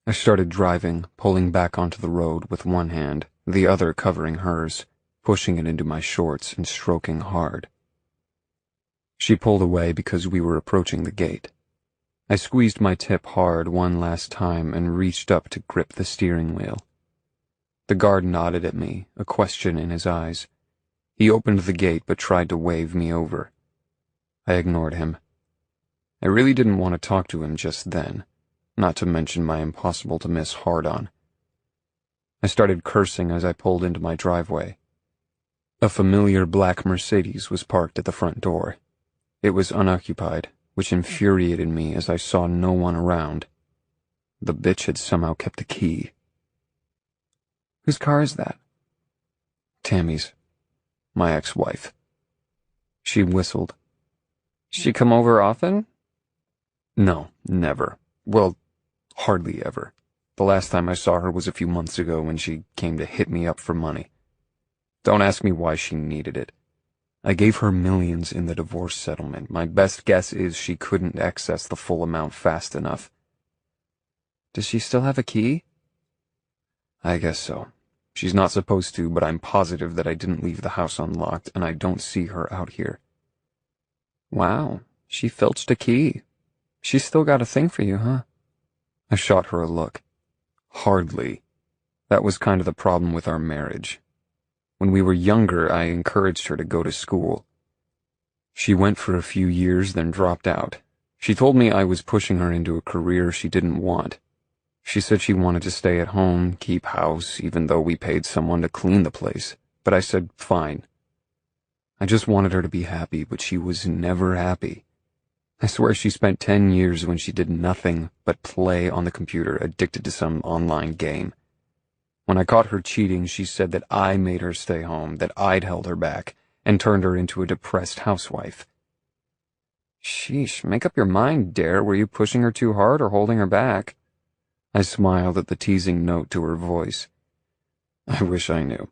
I started driving, pulling back onto the road with one hand, the other covering hers, pushing it into my shorts and stroking hard. She pulled away because we were approaching the gate. I squeezed my tip hard one last time and reached up to grip the steering wheel. The guard nodded at me, a question in his eyes. He opened the gate but tried to wave me over. I ignored him. I really didn't want to talk to him just then, not to mention my impossible-to-miss hard-on. I started cursing as I pulled into my driveway. A familiar black Mercedes was parked at the front door. It was unoccupied, which infuriated me as I saw no one around. The bitch had somehow kept the key. Whose car is that? Tammy's. My ex-wife. She whistled. She come over often? No, never. Well, hardly ever. The last time I saw her was a few months ago when she came to hit me up for money. Don't ask me why she needed it. I gave her millions in the divorce settlement. My best guess is she couldn't access the full amount fast enough. Does she still have a key? I guess so. She's not supposed to, but I'm positive that I didn't leave the house unlocked, and I don't see her out here. Wow, she filched a key. She's still got a thing for you, huh? I shot her a look. Hardly. That was kind of the problem with our marriage. When we were younger, I encouraged her to go to school. She went for a few years, then dropped out. She told me I was pushing her into a career she didn't want. She said she wanted to stay at home, keep house, even though we paid someone to clean the place. But I said, fine. I just wanted her to be happy, but she was never happy. I swear she spent 10 years when she did nothing but play on the computer, addicted to some online game. When I caught her cheating, she said that I made her stay home, that I'd held her back, and turned her into a depressed housewife. Sheesh, make up your mind, Dare. Were you pushing her too hard or holding her back? I smiled at the teasing note to her voice. I wish I knew.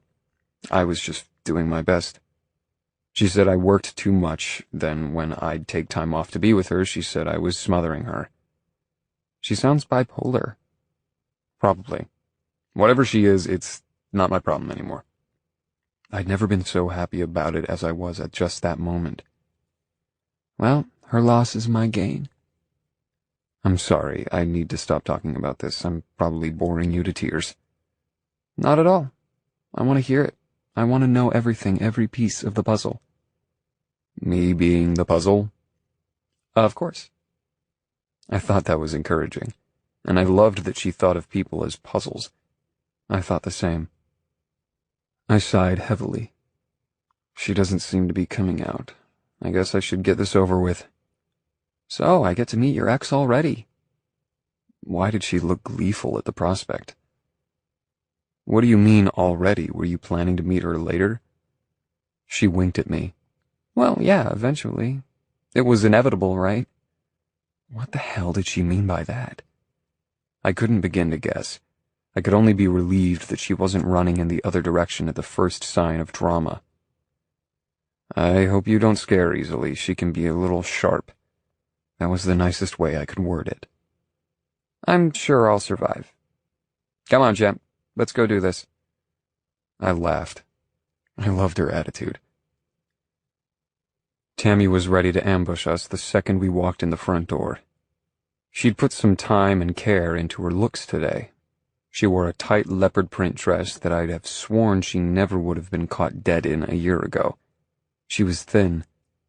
I was just doing my best. She said I worked too much, then when I'd take time off to be with her, she said I was smothering her. She sounds bipolar. Probably. Whatever she is, it's not my problem anymore. I'd never been so happy about it as I was at just that moment. Well, her loss is my gain. I'm sorry, I need to stop talking about this. I'm probably boring you to tears. Not at all. I want to hear it. I want to know everything, every piece of the puzzle. Me being the puzzle? Of course. I thought that was encouraging, and I loved that she thought of people as puzzles. I thought the same. I sighed heavily. She doesn't seem to be coming out. I guess I should get this over with. So, I get to meet your ex already. Why did she look gleeful at the prospect? What do you mean already? Were you planning to meet her later? She winked at me. Well, yeah, eventually. It was inevitable, right? What the hell did she mean by that? I couldn't begin to guess. I could only be relieved that she wasn't running in the other direction at the first sign of drama. I hope you don't scare easily. She can be a little sharp. That was the nicest way I could word it. I'm sure I'll survive. Come on, champ. Let's go do this. I laughed. I loved her attitude. Tammy was ready to ambush us the second we walked in the front door. She'd put some time and care into her looks today. She wore a tight leopard print dress that I'd have sworn she never would have been caught dead in a year ago. She was thin,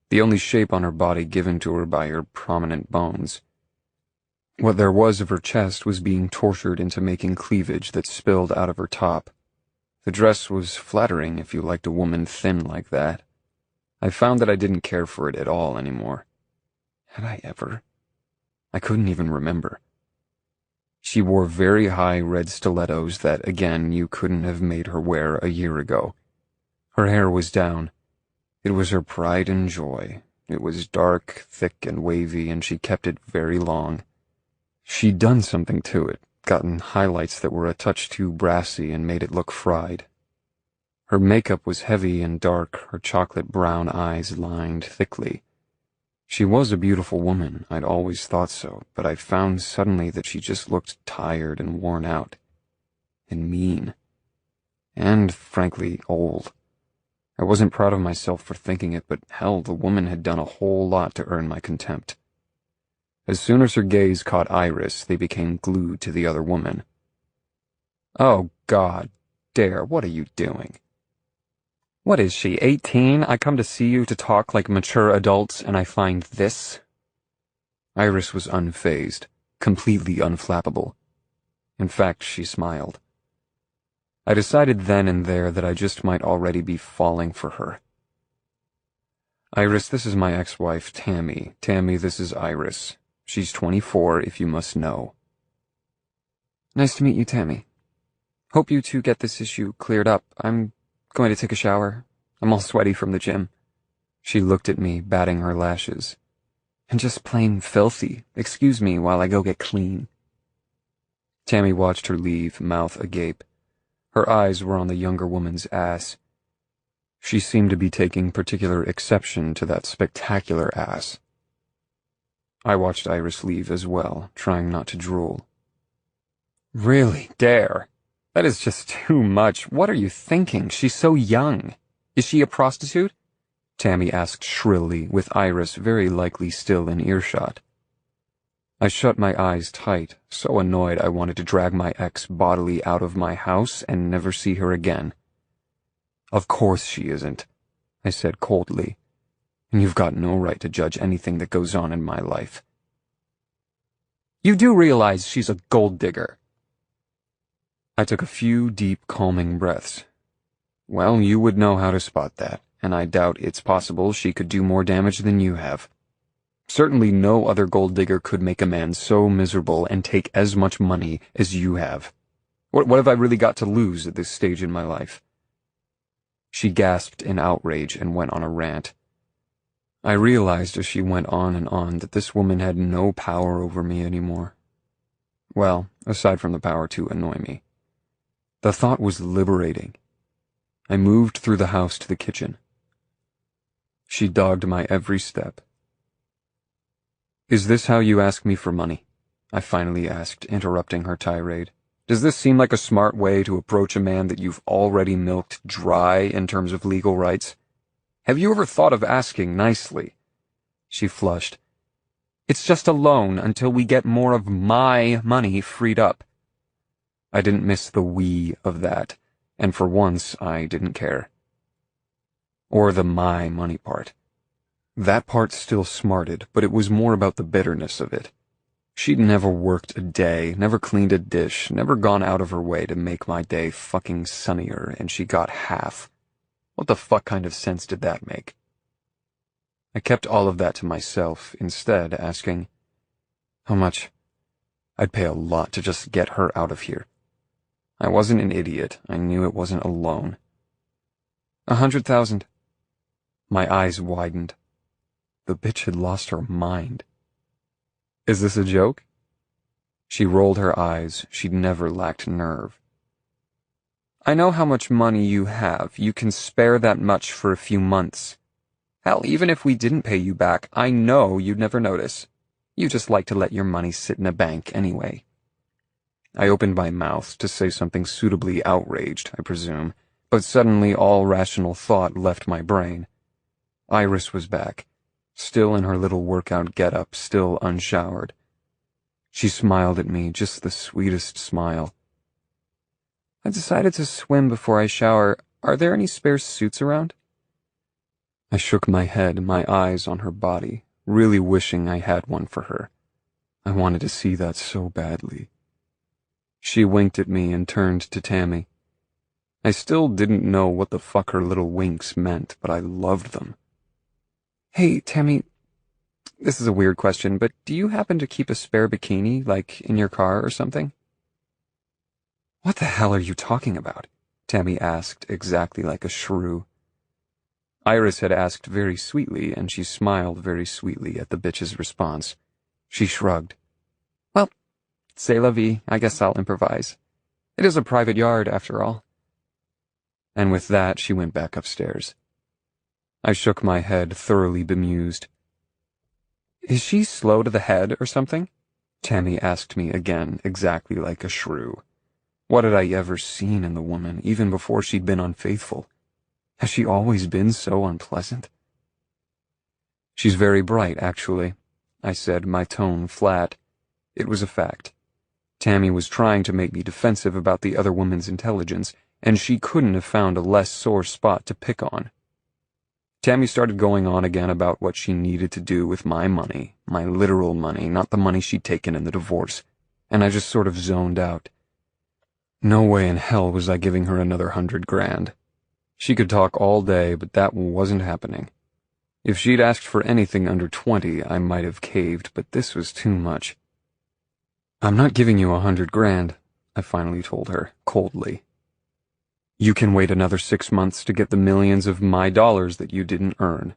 the only shape on her body given to her by her prominent bones. What there was of her chest was being tortured into making cleavage that spilled out of her top. The dress was flattering if you liked a woman thin like that. I found that I didn't care for it at all anymore. Had I ever? I couldn't even remember. She wore very high red stilettos that, again, you couldn't have made her wear a year ago. Her hair was down. It was her pride and joy. It was dark, thick, and wavy, and she kept it very long. She'd done something to it, gotten highlights that were a touch too brassy and made it look fried. Her makeup was heavy and dark, her chocolate brown eyes lined thickly. She was a beautiful woman, I'd always thought so, but I found suddenly that she just looked tired and worn out. And mean. And, frankly, old. I wasn't proud of myself for thinking it, but hell, the woman had done a whole lot to earn my contempt. As soon as her gaze caught Iris, they became glued to the other woman. "Oh, God, Dare, what are you doing?" "What is she, 18? I come to see you to talk like mature adults, and I find this?" Iris was unfazed, completely unflappable. In fact, she smiled. I decided then and there that I just might already be falling for her. "Iris, this is my ex-wife, Tammy. Tammy, this is Iris. She's 24, if you must know." Nice to meet you, Tammy. Hope you two get this issue cleared up. I'm going to take a shower. I'm all sweaty from the gym. She looked at me, batting her lashes. And just plain filthy. Excuse me while I go get clean. Tammy watched her leave, mouth agape. Her eyes were on the younger woman's ass. She seemed to be taking particular exception to that spectacular ass. I watched Iris leave as well, trying not to drool. "Really, Dare? That is just too much. What are you thinking? She's so young. Is she a prostitute?" Tammy asked shrilly, with Iris very likely still in earshot. I shut my eyes tight, so annoyed I wanted to drag my ex bodily out of my house and never see her again. "Of course she isn't," I said coldly, "and you've got no right to judge anything that goes on in my life." "You do realize she's a gold digger?" I took a few deep, calming breaths. "Well, you would know how to spot that, and I doubt it's possible she could do more damage than you have. Certainly no other gold digger could make a man so miserable and take as much money as you have. What have I really got to lose at this stage in my life?" She gasped in outrage and went on a rant. I realized as she went on and on that this woman had no power over me anymore. Well, aside from the power to annoy me. The thought was liberating. I moved through the house to the kitchen. She dogged my every step. "Is this how you ask me for money?" I finally asked, interrupting her tirade. "Does this seem like a smart way to approach a man that you've already milked dry in terms of legal rights? Have you ever thought of asking nicely?" She flushed. "It's just a loan until we get more of my money freed up." I didn't miss the "we" of that, and for once I didn't care. Or the "my money" part. That part still smarted, but it was more about the bitterness of it. She'd never worked a day, never cleaned a dish, never gone out of her way to make my day fucking sunnier, and she got half. What the fuck kind of sense did that make? I kept all of that to myself, instead asking, "How much?" I'd pay a lot to just get her out of here. I wasn't an idiot. I knew it wasn't a loan. 100,000. My eyes widened. The bitch had lost her mind. "Is this a joke?" She rolled her eyes. She'd never lacked nerve. "I know how much money you have. You can spare that much for a few months. Hell, even if we didn't pay you back, I know you'd never notice. You just like to let your money sit in a bank anyway." I opened my mouth to say something suitably outraged, I presume, but suddenly all rational thought left my brain. Iris was back, still in her little workout get-up, still unshowered. She smiled at me, just the sweetest smile. "I decided to swim before I shower. Are there any spare suits around?" I shook my head, my eyes on her body, really wishing I had one for her. I wanted to see that so badly. She winked at me and turned to Tammy. I still didn't know what the fuck her little winks meant, but I loved them. "Hey, Tammy, this is a weird question, but do you happen to keep a spare bikini, like in your car or something?" What the hell are you talking about? Tammy asked, exactly like a shrew. Iris had asked very sweetly, and she smiled very sweetly at the bitch's response. She shrugged. Well, c'est la vie, I guess I'll improvise. It is a private yard, after all. And with that, she went back upstairs. I shook my head, thoroughly bemused. Is she slow to the head or something? Tammy asked me again, exactly like a shrew. What had I ever seen in the woman, even before she'd been unfaithful? Has she always been so unpleasant? She's very bright, actually, I said, my tone flat. It was a fact. Tammy was trying to make me defensive about the other woman's intelligence, and she couldn't have found a less sore spot to pick on. Tammy started going on again about what she needed to do with my money, my literal money, not the money she'd taken in the divorce, and I just sort of zoned out. No way in hell was I giving her another $100,000. She could talk all day, but that wasn't happening. If she'd asked for anything under 20, I might have caved, but this was too much. I'm not giving you $100,000, I finally told her, coldly. You can wait another 6 months to get the millions of my dollars that you didn't earn.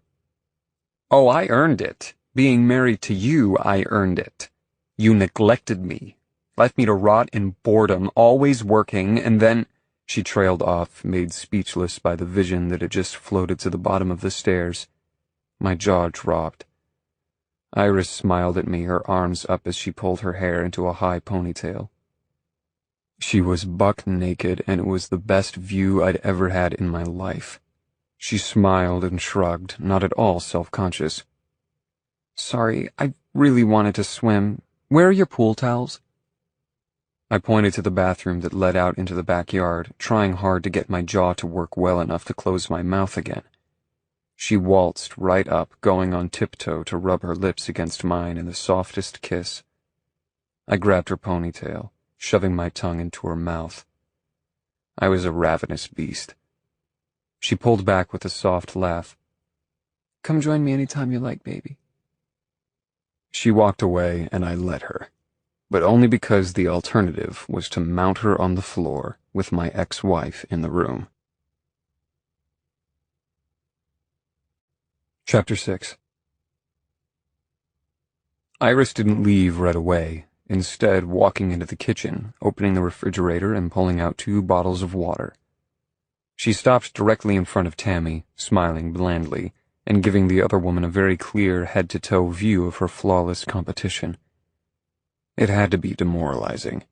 Oh, I earned it. Being married to you, I earned it. You neglected me, left me to rot in boredom, always working, and then— She trailed off, made speechless by the vision that had just floated to the bottom of the stairs. My jaw dropped. Iris smiled at me, her arms up as she pulled her hair into a high ponytail. She was buck naked, and it was the best view I'd ever had in my life. She smiled and shrugged, not at all self-conscious. Sorry, I really wanted to swim. Where are your pool towels? I pointed to the bathroom that led out into the backyard, trying hard to get my jaw to work well enough to close my mouth again. She waltzed right up, going on tiptoe to rub her lips against mine in the softest kiss. I grabbed her ponytail, shoving my tongue into her mouth. I was a ravenous beast. She pulled back with a soft laugh. Come join me anytime you like, baby. She walked away, and I let her, but only because the alternative was to mount her on the floor with my ex-wife in the room. Chapter 6. Iris didn't leave right away, instead walking into the kitchen, opening the refrigerator and pulling out 2 bottles of water. She stopped directly in front of Tammy, smiling blandly, and giving the other woman a very clear head-to-toe view of her flawless competition. It had to be demoralizing.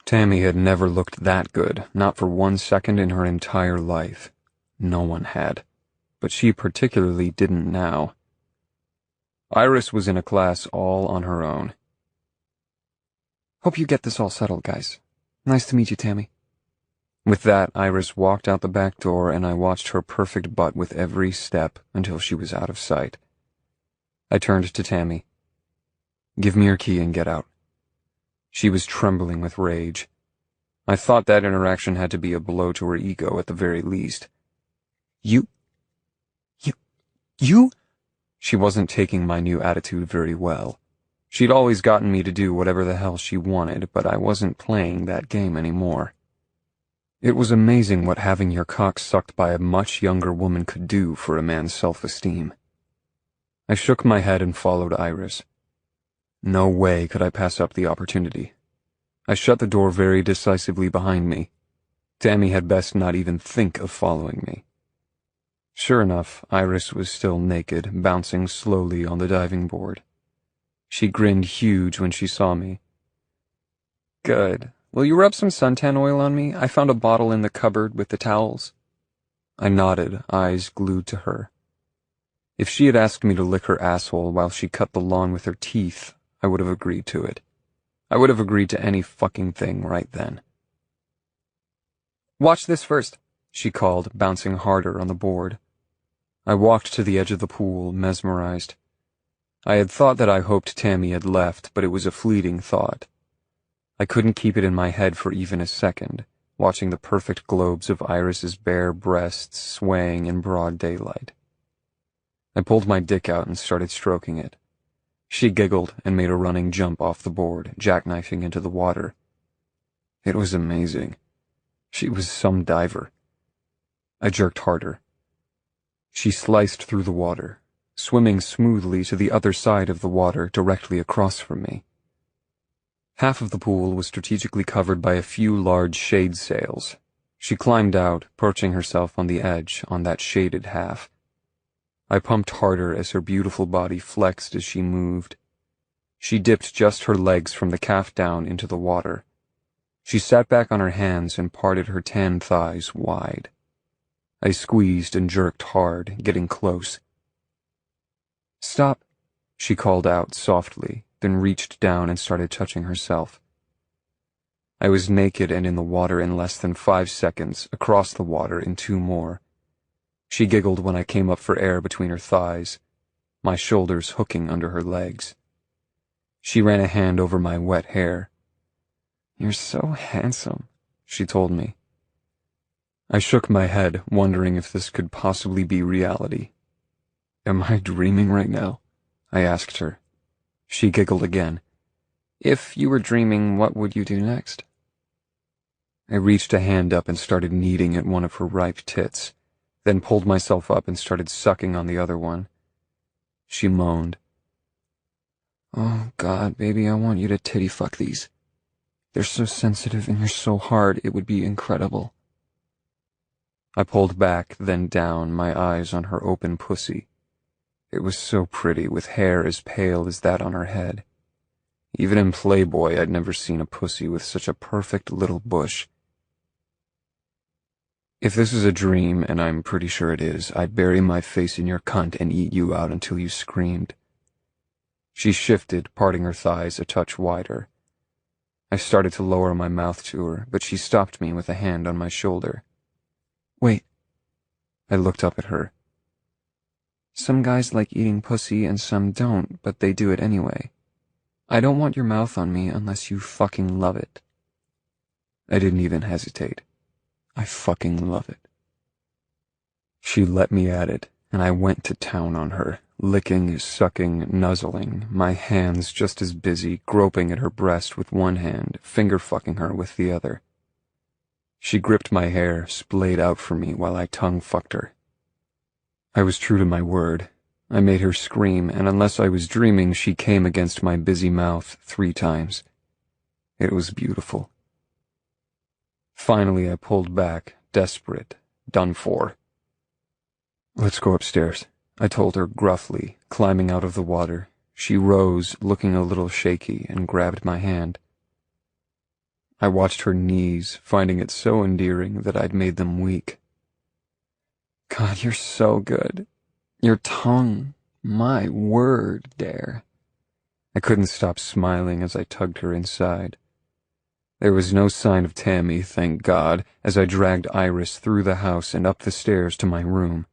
Tammy had never looked that good, not for 1 second in her entire life. No one had. But she particularly didn't now. Iris was in a class all on her own. Hope you get this all settled, guys. Nice to meet you, Tammy. With that, Iris walked out the back door, and I watched her perfect butt with every step until she was out of sight. I turned to Tammy. Give me your key and get out. She was trembling with rage. I thought that interaction had to be a blow to her ego at the very least. You? She wasn't taking my new attitude very well. She'd always gotten me to do whatever the hell she wanted, but I wasn't playing that game anymore. It was amazing what having your cock sucked by a much younger woman could do for a man's self-esteem. I shook my head and followed Iris. No way could I pass up the opportunity. I shut the door very decisively behind me. Tammy had best not even think of following me. Sure enough, Iris was still naked, bouncing slowly on the diving board. She grinned huge when she saw me. Good. Will you rub some suntan oil on me? I found a bottle in the cupboard with the towels. I nodded, eyes glued to her. If she had asked me to lick her asshole while she cut the lawn with her teeth, I would have agreed to it. I would have agreed to any fucking thing right then. Watch this first, she called, bouncing harder on the board. I walked to the edge of the pool, mesmerized. I had thought that I hoped Tammy had left, but it was a fleeting thought. I couldn't keep it in my head for even a second, watching the perfect globes of Iris's bare breasts swaying in broad daylight. I pulled my dick out and started stroking it. She giggled and made a running jump off the board, jackknifing into the water. It was amazing. She was some diver. I jerked harder. She sliced through the water, swimming smoothly to the other side of the water directly across from me. Half of the pool was strategically covered by a few large shade sails. She climbed out, perching herself on the edge on that shaded half. I pumped harder as her beautiful body flexed as she moved. She dipped just her legs from the calf down into the water. She sat back on her hands and parted her tan thighs wide. I squeezed and jerked hard, getting close. "Stop," she called out softly, then reached down and started touching herself. I was naked and in the water in less than 5 seconds, across the water in 2 more. She giggled when I came up for air between her thighs, my shoulders hooking under her legs. She ran a hand over my wet hair. "You're so handsome," she told me. I shook my head, wondering if this could possibly be reality. "Am I dreaming right now?" I asked her. She giggled again. "If you were dreaming, what would you do next?" I reached a hand up and started kneading at one of her ripe tits, then pulled myself up and started sucking on the other one. She moaned. "Oh, God, baby, I want you to titty fuck these. They're so sensitive and you're so hard, it would be incredible." I pulled back, then down, my eyes on her open pussy. It was so pretty, with hair as pale as that on her head. Even in Playboy, I'd never seen a pussy with such a perfect little bush. "If this is a dream, and I'm pretty sure it is, I'd bury my face in your cunt and eat you out until you screamed." She shifted, parting her thighs a touch wider. I started to lower my mouth to her, but she stopped me with a hand on my shoulder. "Wait." I looked up at her. "Some guys like eating pussy and some don't, but they do it anyway. I don't want your mouth on me unless you fucking love it." I didn't even hesitate. I fucking love it. She let me at it, and I went to town on her, licking, sucking, nuzzling, my hands just as busy, groping at her breast with one hand, finger-fucking her with the other. She gripped my hair, splayed out for me while I tongue-fucked her. I was true to my word. I made her scream, and unless I was dreaming, she came against my busy mouth 3 times. It was beautiful. Finally, I pulled back, desperate, done for. "Let's go upstairs," I told her gruffly, climbing out of the water. She rose, looking a little shaky, and grabbed my hand. I watched her knees, finding it so endearing that I'd made them weak. "God, you're so good. Your tongue, my word, Dare." I couldn't stop smiling as I tugged her inside. There was no sign of Tammy, thank God, as I dragged Iris through the house and up the stairs to my room.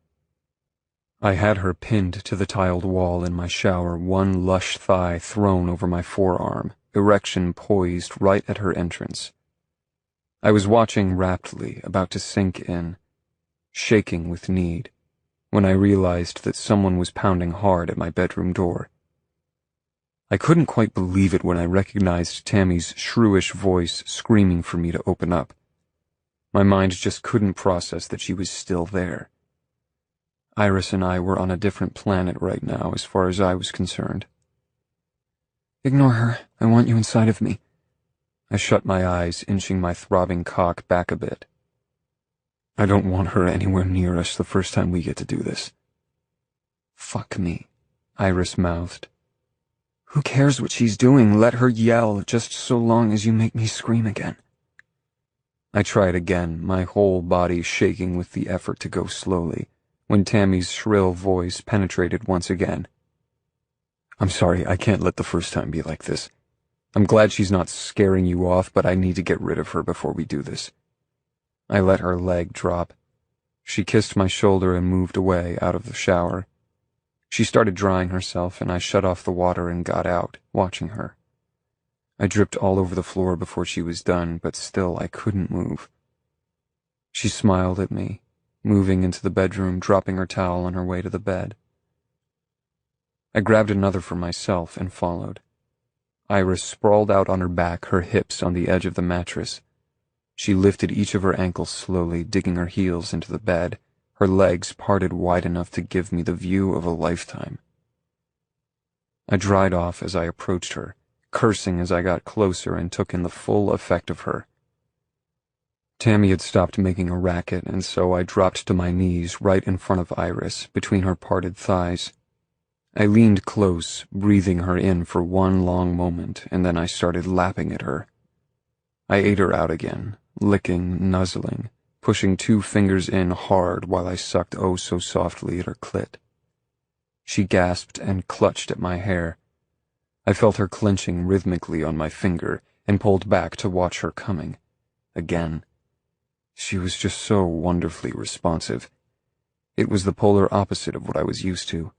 I had her pinned to the tiled wall in my shower, one lush thigh thrown over my forearm, erection poised right at her entrance. I was watching raptly, about to sink in, shaking with need, when I realized that someone was pounding hard at my bedroom door. I couldn't quite believe it when I recognized Tammy's shrewish voice screaming for me to open up. My mind just couldn't process that she was still there. Iris and I were on a different planet right now, as far as I was concerned. "Ignore her. I want you inside of me." I shut my eyes, inching my throbbing cock back a bit. "I don't want her anywhere near us the first time we get to do this." "Fuck me," Iris mouthed. "Who cares what she's doing? Let her yell, just so long as you make me scream again." I tried again, my whole body shaking with the effort to go slowly, when Tammy's shrill voice penetrated once again. "I'm sorry, I can't let the first time be like this. I'm glad she's not scaring you off, but I need to get rid of her before we do this." I let her leg drop. She kissed my shoulder and moved away out of the shower. She started drying herself, and I shut off the water and got out, watching her. I dripped all over the floor before she was done, but still I couldn't move. She smiled at me, moving into the bedroom, dropping her towel on her way to the bed. I grabbed another for myself and followed. Iris sprawled out on her back, her hips on the edge of the mattress. She lifted each of her ankles slowly, digging her heels into the bed, her legs parted wide enough to give me the view of a lifetime. I dried off as I approached her, cursing as I got closer and took in the full effect of her. Tammy had stopped making a racket, and so I dropped to my knees right in front of Iris, between her parted thighs. I leaned close, breathing her in for one long moment, and then I started lapping at her. I ate her out again, licking, nuzzling, pushing 2 fingers in hard while I sucked oh so softly at her clit. She gasped and clutched at my hair. I felt her clenching rhythmically on my finger and pulled back to watch her coming. Again. She was just so wonderfully responsive. It was the polar opposite of what I was used to.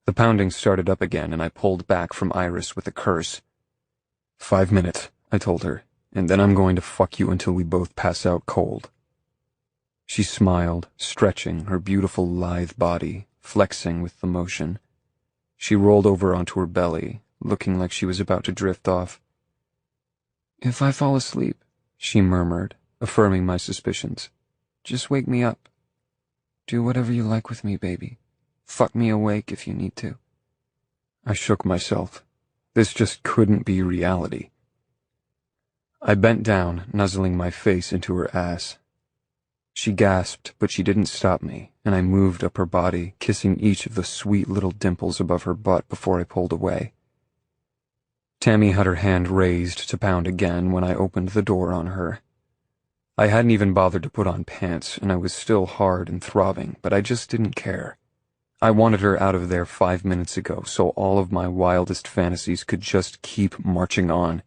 The pounding started up again, and I pulled back from Iris with a curse. 5 minutes, I told her, and then I'm going to fuck you until we both pass out cold. She smiled, stretching her beautiful lithe body, flexing with the motion. She rolled over onto her belly, looking like she was about to drift off. "If I fall asleep," she murmured, affirming my suspicions, "just wake me up. Do whatever you like with me, baby. Fuck me awake if you need to." I shook myself. This just couldn't be reality. I bent down, nuzzling my face into her ass. She gasped, but she didn't stop me, and I moved up her body, kissing each of the sweet little dimples above her butt before I pulled away. Tammy had her hand raised to pound again when I opened the door on her. I hadn't even bothered to put on pants, and I was still hard and throbbing, but I just didn't care. I wanted her out of there 5 minutes ago, so all of my wildest fantasies could just keep marching on.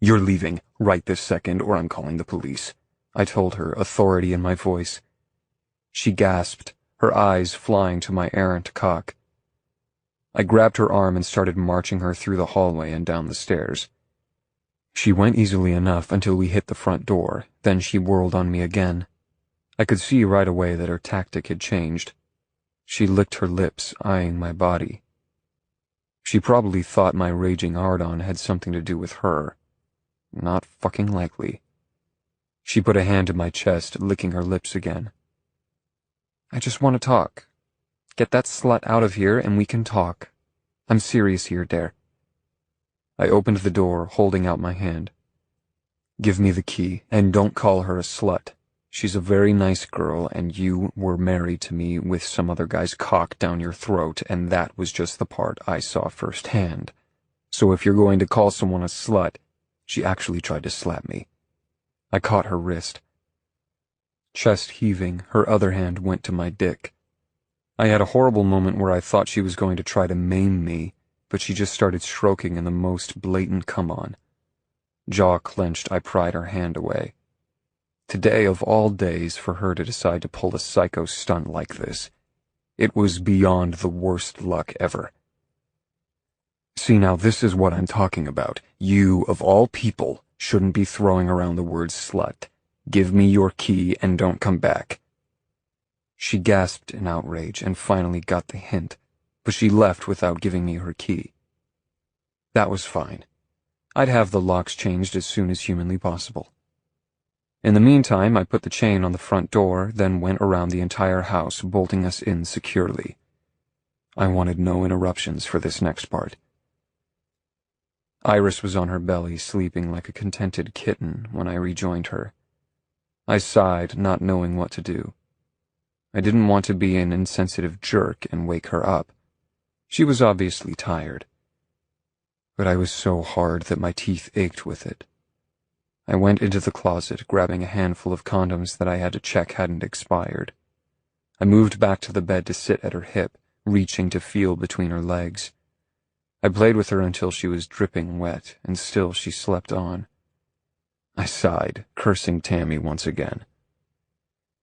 "You're leaving, right this second, or I'm calling the police," I told her, authority in my voice. She gasped, her eyes flying to my errant cock. I grabbed her arm and started marching her through the hallway and down the stairs. She went easily enough until we hit the front door, then she whirled on me again. I could see right away that her tactic had changed. She licked her lips, eyeing my body. She probably thought my raging hard-on had something to do with her. Not fucking likely. She put a hand to my chest, licking her lips again. "I just want to talk. Get that slut out of here and we can talk. I'm serious here, Dare." I opened the door, holding out my hand. "Give me the key, and don't call her a slut. She's a very nice girl, and you were married to me with some other guy's cock down your throat, and that was just the part I saw firsthand. So if you're going to call someone a slut," she actually tried to slap me. I caught her wrist. Chest heaving, her other hand went to my dick. I had a horrible moment where I thought she was going to try to maim me, but she just started stroking in the most blatant come-on. Jaw clenched, I pried her hand away. Today, of all days, for her to decide to pull a psycho stunt like this. It was beyond the worst luck ever. "See, now this is what I'm talking about. You, of all people, shouldn't be throwing around the word slut. Give me your key and don't come back." She gasped in outrage and finally got the hint, but she left without giving me her key. That was fine. I'd have the locks changed as soon as humanly possible. In the meantime, I put the chain on the front door, then went around the entire house, bolting us in securely. I wanted no interruptions for this next part. Iris was on her belly, sleeping like a contented kitten when I rejoined her. I sighed, not knowing what to do. I didn't want to be an insensitive jerk and wake her up. She was obviously tired. But I was so hard that my teeth ached with it. I went into the closet, grabbing a handful of condoms that I had to check hadn't expired. I moved back to the bed to sit at her hip, reaching to feel between her legs. I played with her until she was dripping wet, and still she slept on. I sighed, cursing Tammy once again.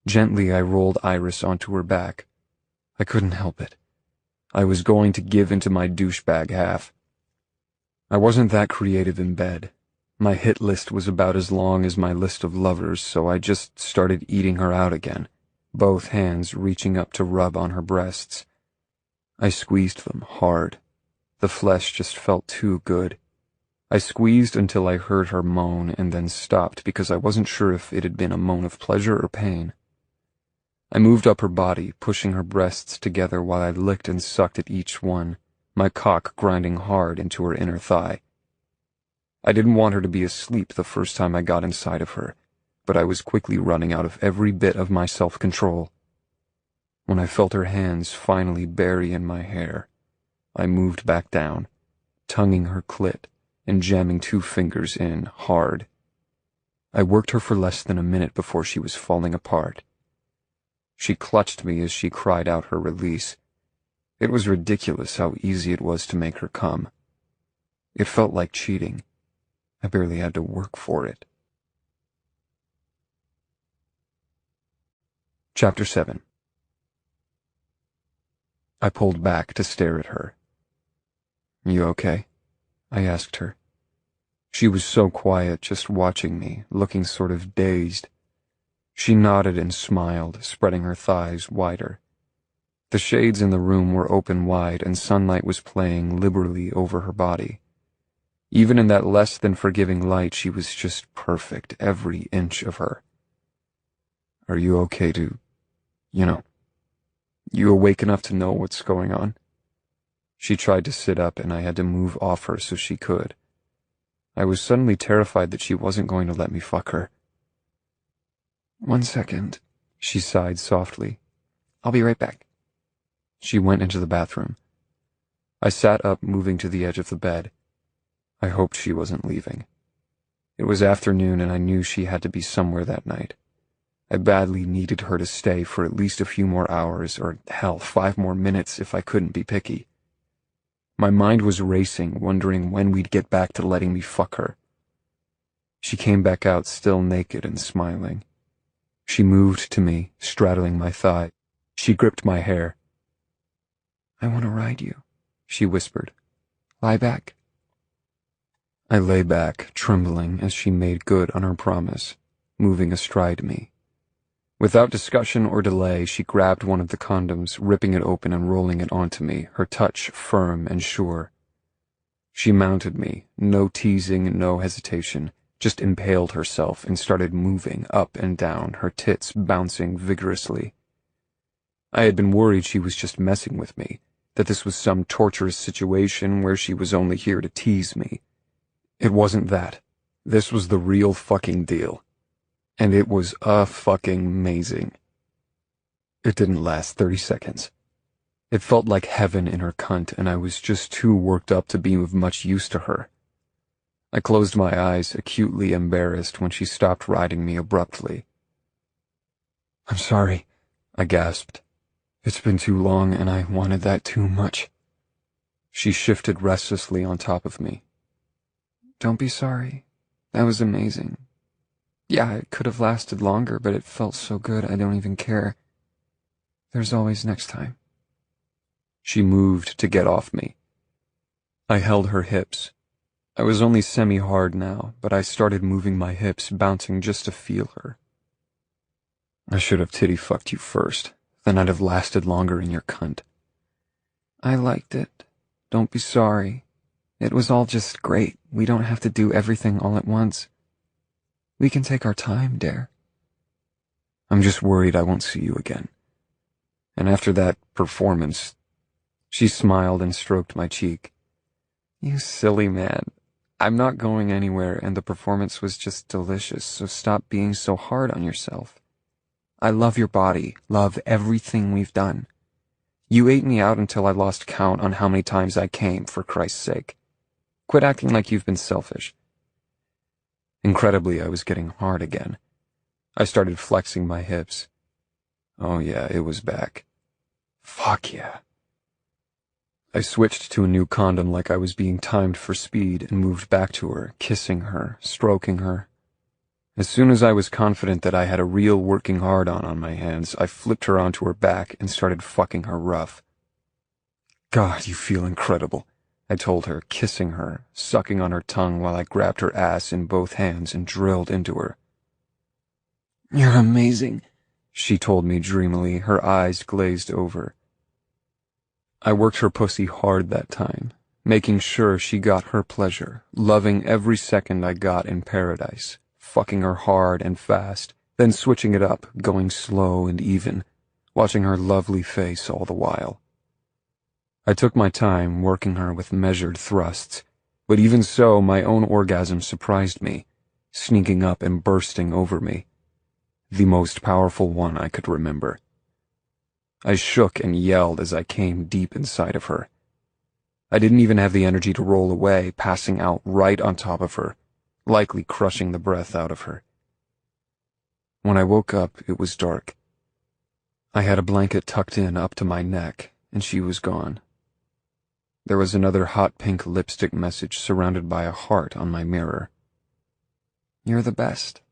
Gently I rolled Iris onto her back. I couldn't help it. I was going to give into my douchebag half. I wasn't that creative in bed. My hit list was about as long as my list of lovers, so I just started eating her out again, both hands reaching up to rub on her breasts. I squeezed them hard. The flesh just felt too good. I squeezed until I heard her moan and then stopped because I wasn't sure if it had been a moan of pleasure or pain. I moved up her body, pushing her breasts together while I licked and sucked at each one, my cock grinding hard into her inner thigh. I didn't want her to be asleep the first time I got inside of her, but I was quickly running out of every bit of my self-control. When I felt her hands finally bury in my hair, I moved back down, tonguing her clit and jamming 2 fingers in hard. I worked her for less than a minute before she was falling apart. She clutched me as she cried out her release. It was ridiculous how easy it was to make her come. It felt like cheating. I barely had to work for it. Chapter 7. I pulled back to stare at her. "You okay?" I asked her. She was so quiet, just watching me, looking sort of dazed. She nodded and smiled, spreading her thighs wider. The shades in the room were open wide and sunlight was playing liberally over her body. Even in that less than forgiving light, she was just perfect, every inch of her. "Are you okay to, you awake enough to know what's going on?" She tried to sit up and I had to move off her so she could. I was suddenly terrified that she wasn't going to let me fuck her. "1 second, she sighed softly. "I'll be right back." She went into the bathroom. I sat up, moving to the edge of the bed. I hoped she wasn't leaving. It was afternoon and I knew she had to be somewhere that night. I badly needed her to stay for at least a few more hours, or hell, 5 more minutes if I couldn't be picky. My mind was racing, wondering when we'd get back to letting me fuck her. She came back out, still naked and smiling. She moved to me, straddling my thigh. She gripped my hair. "I want to ride you," she whispered. "Lie back." I lay back, trembling as she made good on her promise, moving astride me. Without discussion or delay, she grabbed one of the condoms, ripping it open and rolling it onto me, her touch firm and sure. She mounted me, no teasing, no hesitation, just impaled herself and started moving up and down, her tits bouncing vigorously. I had been worried she was just messing with me, that this was some torturous situation where she was only here to tease me. It wasn't that. This was the real fucking deal. And it was fucking amazing. It didn't last 30 seconds. It felt like heaven in her cunt, and I was just too worked up to be of much use to her. I closed my eyes, acutely embarrassed when she stopped riding me abruptly. "I'm sorry," I gasped. "It's been too long, and I wanted that too much." She shifted restlessly on top of me. "Don't be sorry. That was amazing. Yeah, it could have lasted longer, but it felt so good I don't even care. There's always next time." She moved to get off me. I held her hips. I was only semi-hard now, but I started moving my hips, bouncing just to feel her. "I should have titty-fucked you first, then I'd have lasted longer in your cunt." "I liked it. Don't be sorry. It was all just great. We don't have to do everything all at once. We can take our time, Dare." "I'm just worried I won't see you again. And after that performance..." She smiled and stroked my cheek. "You silly man. I'm not going anywhere, and the performance was just delicious, so stop being so hard on yourself. I love your body, love everything we've done. You ate me out until I lost count on how many times I came, for Christ's sake. Quit acting like you've been selfish." Incredibly, I was getting hard again. I started flexing my hips. Oh yeah, it was back. Fuck yeah. I switched to a new condom like I was being timed for speed and moved back to her, kissing her, stroking her. As soon as I was confident that I had a real working hard-on my hands, I flipped her onto her back and started fucking her rough. "God, you feel incredible," I told her, kissing her, sucking on her tongue while I grabbed her ass in both hands and drilled into her. "You're amazing," she told me dreamily, her eyes glazed over. I worked her pussy hard that time. making sure she got her pleasure, loving every second I got in paradise, fucking her hard and fast, then switching it up, going slow and even, watching her lovely face all the while. I took my time working her with measured thrusts, but even so my own orgasm surprised me, sneaking up and bursting over me. The most powerful one I could remember. I shook and yelled as I came deep inside of her. I didn't even have the energy to roll away, passing out right on top of her, likely crushing the breath out of her. When I woke up, it was dark. I had a blanket tucked in up to my neck, and she was gone. There was another hot pink lipstick message surrounded by a heart on my mirror. You're the best.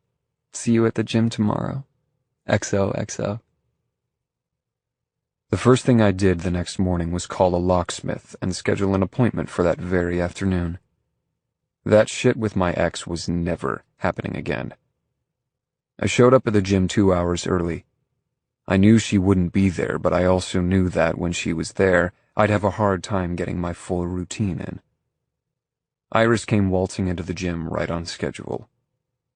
See you at the gym tomorrow. XOXO. The first thing I did the next morning was call a locksmith and schedule an appointment for that very afternoon. That shit with my ex was never happening again. I showed up at the gym 2 hours early. I knew she wouldn't be there, but I also knew that when she was there, I'd have a hard time getting my full routine in. Iris came waltzing into the gym right on schedule.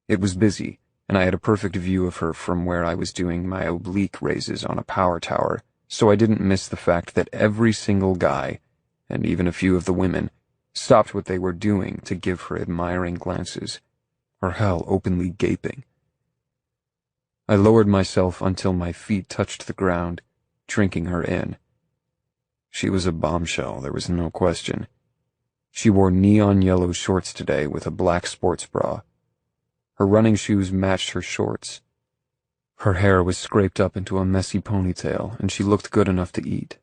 It was busy, and I had a perfect view of her from where I was doing my oblique raises on a power tower, so I didn't miss the fact that every single guy, and even a few of the women, stopped what they were doing to give her admiring glances, or hell, openly gaping. I lowered myself until my feet touched the ground, drinking her in. She was a bombshell, there was no question. She wore neon yellow shorts today with a black sports bra. Her running shoes matched her shorts. Her hair was scraped up into a messy ponytail, and she looked good enough to eat.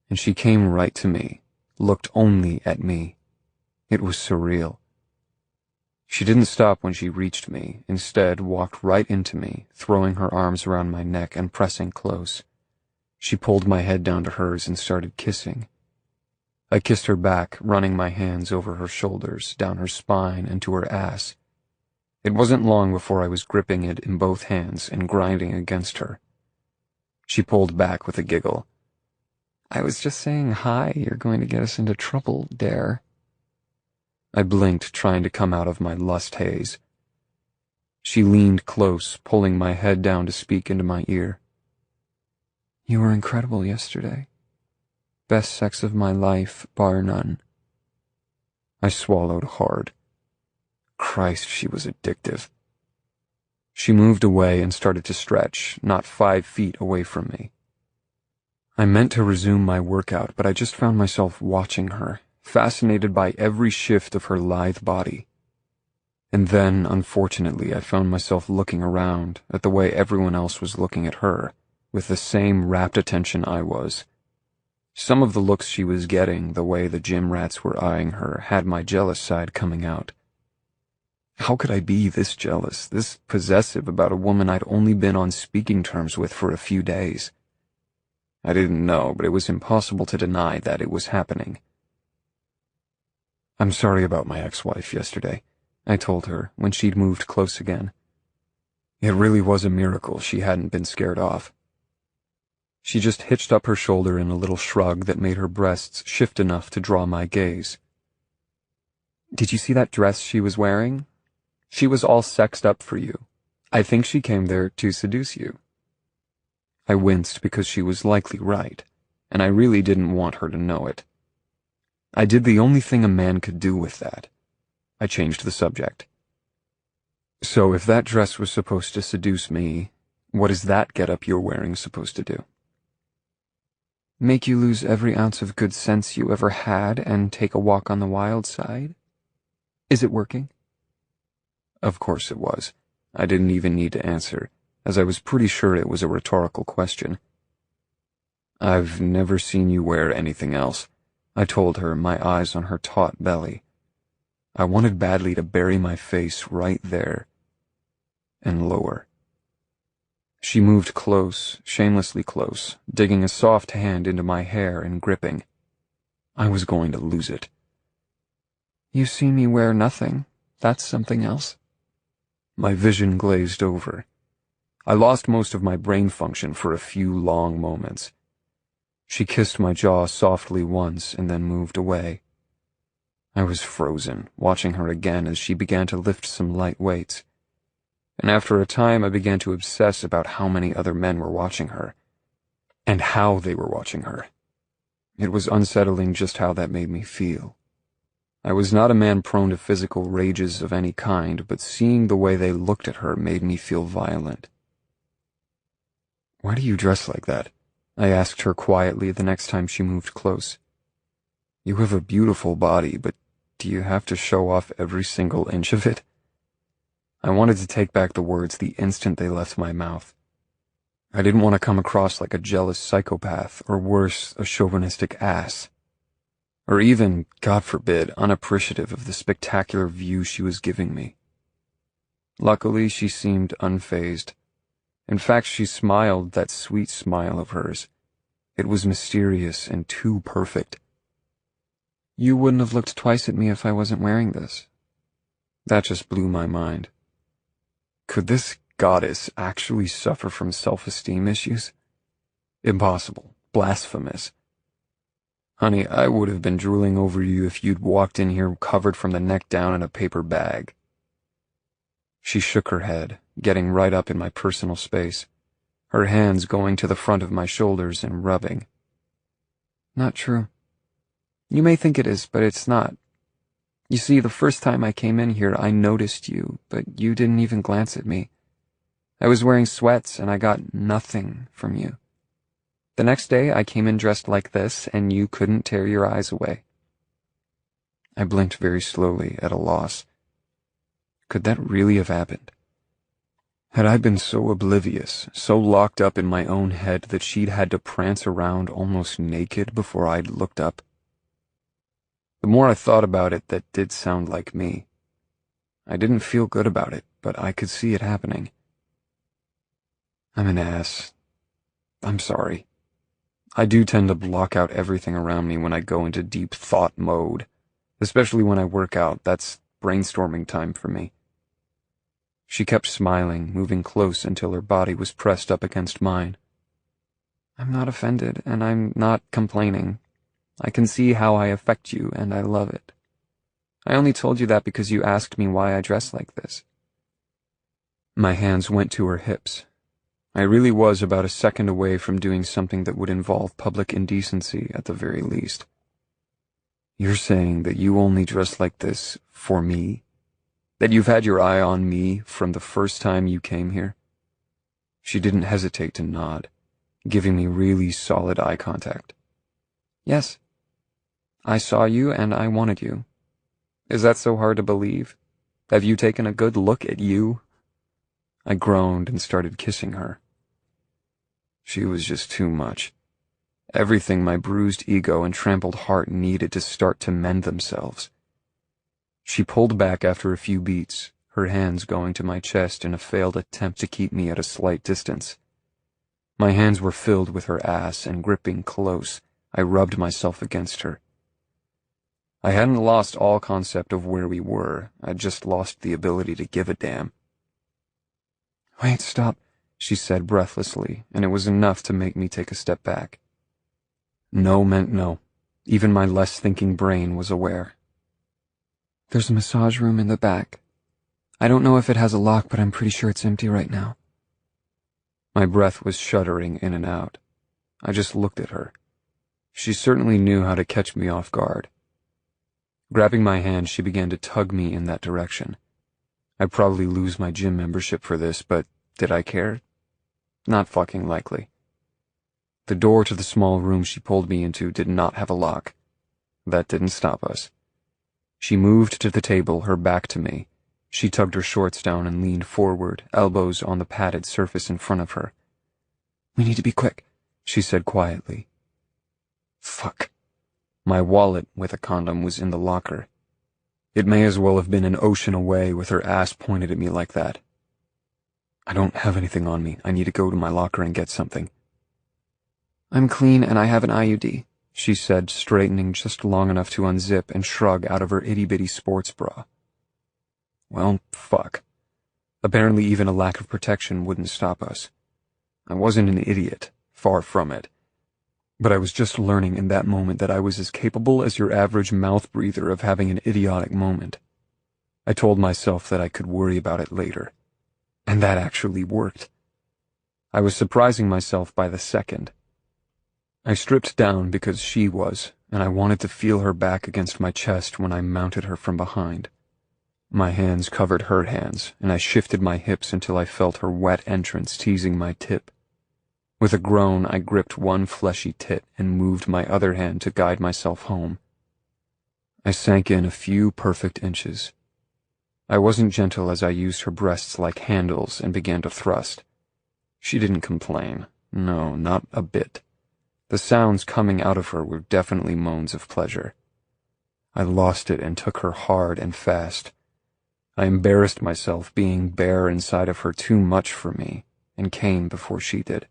And she came right to me, looked only at me. It was surreal. She didn't stop when she reached me, instead walked right into me, throwing her arms around my neck and pressing close. She pulled my head down to hers and started kissing. I kissed her back, running my hands over her shoulders, down her spine, and to her ass. It wasn't long before I was gripping it in both hands and grinding against her. She pulled back with a giggle. I was just saying hi, you're going to get us into trouble, Dare. I blinked, trying to come out of my lust haze. She leaned close, pulling my head down to speak into my ear. You were incredible yesterday. Best sex of my life, bar none. I swallowed hard. Christ, she was addictive. She moved away and started to stretch, not 5 feet away from me. I meant to resume my workout, but I just found myself watching her, fascinated by every shift of her lithe body. And then, unfortunately, I found myself looking around at the way everyone else was looking at her, with the same rapt attention I was. Some of the looks she was getting, the way the gym rats were eyeing her, had my jealous side coming out. How could I be this jealous, this possessive about a woman I'd only been on speaking terms with for a few days? I didn't know, but it was impossible to deny that it was happening. I'm sorry about my ex-wife yesterday, I told her when she'd moved close again. It really was a miracle she hadn't been scared off. She just hitched up her shoulder in a little shrug that made her breasts shift enough to draw my gaze. Did you see that dress she was wearing? She was all sexed up for you. I think she came there to seduce you. I winced because she was likely right, and I really didn't want her to know it. I did the only thing a man could do with that. I changed the subject. So if that dress was supposed to seduce me, what is that getup you're wearing supposed to do? Make you lose every ounce of good sense you ever had and take a walk on the wild side? Is it working? Of course it was. I didn't even need to answer, as I was pretty sure it was a rhetorical question. I've never seen you wear anything else, I told her, my eyes on her taut belly. I wanted badly to bury my face right there, and lower. She moved close, shamelessly close, digging a soft hand into my hair and gripping. I was going to lose it. You see me wear nothing. That's something else. My vision glazed over. I lost most of my brain function for a few long moments. She kissed my jaw softly once and then moved away, I was frozen, watching her again as she began to lift some light weights. And after a time I began to obsess about how many other men were watching her, and how they were watching her. It was unsettling just how that made me feel. I was not a man prone to physical rages of any kind, but seeing the way they looked at her made me feel violent. "Why do you dress like that?" I asked her quietly the next time she moved close. "You have a beautiful body, but do you have to show off every single inch of it?" I wanted to take back the words the instant they left my mouth. I didn't want to come across like a jealous psychopath, or worse, a chauvinistic ass. Or even, God forbid, unappreciative of the spectacular view she was giving me. Luckily, she seemed unfazed. In fact, she smiled that sweet smile of hers. It was mysterious and too perfect. "You wouldn't have looked twice at me if I wasn't wearing this." That just blew my mind. Could this goddess actually suffer from self-esteem issues? Impossible. Blasphemous. "Honey, I would have been drooling over you if you'd walked in here covered from the neck down in a paper bag." She shook her head, getting right up in my personal space, her hands going to the front of my shoulders and rubbing. "Not true. You may think it is, but it's not. You see, the first time I came in here, I noticed you, but you didn't even glance at me. I was wearing sweats, and I got nothing from you. The next day, I came in dressed like this, and you couldn't tear your eyes away." I blinked very slowly, at a loss. Could that really have happened? Had I been so oblivious, so locked up in my own head that she'd had to prance around almost naked before I'd looked up? The more I thought about it, that did sound like me. I didn't feel good about it, but I could see it happening. I'm an ass. I'm sorry. I do tend to block out everything around me when I go into deep thought mode, especially when I work out. That's brainstorming time for me. She kept smiling, moving close until her body was pressed up against mine. "I'm not offended, and I'm not complaining. I can see how I affect you, and I love it. I only told you that because you asked me why I dress like this." My hands went to her hips. I really was about a second away from doing something that would involve public indecency at the very least. "You're saying that you only dress like this for me? That you've had your eye on me from the first time you came here?" She didn't hesitate to nod, giving me really solid eye contact. "Yes. I saw you and I wanted you. Is that so hard to believe? Have you taken a good look at you?" I groaned and started kissing her. She was just too much. Everything my bruised ego and trampled heart needed to start to mend themselves. She pulled back after a few beats, her hands going to my chest in a failed attempt to keep me at a slight distance. My hands were filled with her ass, and gripping close, I rubbed myself against her. I hadn't lost all concept of where we were. I'd just lost the ability to give a damn. "Wait, stop," she said breathlessly, and it was enough to make me take a step back. No meant no. Even my less thinking brain was aware. "There's a massage room in the back. I don't know if it has a lock, but I'm pretty sure it's empty right now." My breath was shuddering in and out. I just looked at her. She certainly knew how to catch me off guard. Grabbing my hand, she began to tug me in that direction. I'd probably lose my gym membership for this, but did I care? Not fucking likely. The door to the small room she pulled me into did not have a lock. That didn't stop us. She moved to the table, her back to me. She tugged her shorts down and leaned forward, elbows on the padded surface in front of her. "We need to be quick," she said quietly. Fuck. My wallet with a condom was in the locker. It may as well have been an ocean away with her ass pointed at me like that. "I don't have anything on me. I need to go to my locker and get something." "I'm clean and I have an IUD, she said, straightening just long enough to unzip and shrug out of her itty-bitty sports bra. Well, fuck. Apparently even a lack of protection wouldn't stop us. I wasn't an idiot, far from it. But I was just learning in that moment that I was as capable as your average mouth breather of having an idiotic moment. I told myself that I could worry about it later. And that actually worked. I was surprising myself by the second. I stripped down because she was, and I wanted to feel her back against my chest when I mounted her from behind. My hands covered her hands, and I shifted my hips until I felt her wet entrance teasing my tip. With a groan, I gripped one fleshy tit and moved my other hand to guide myself home. I sank in a few perfect inches. I wasn't gentle as I used her breasts like handles and began to thrust. She didn't complain. No, not a bit. The sounds coming out of her were definitely moans of pleasure. I lost it and took her hard and fast. I embarrassed myself being bare inside of her too much for me, and came before she did.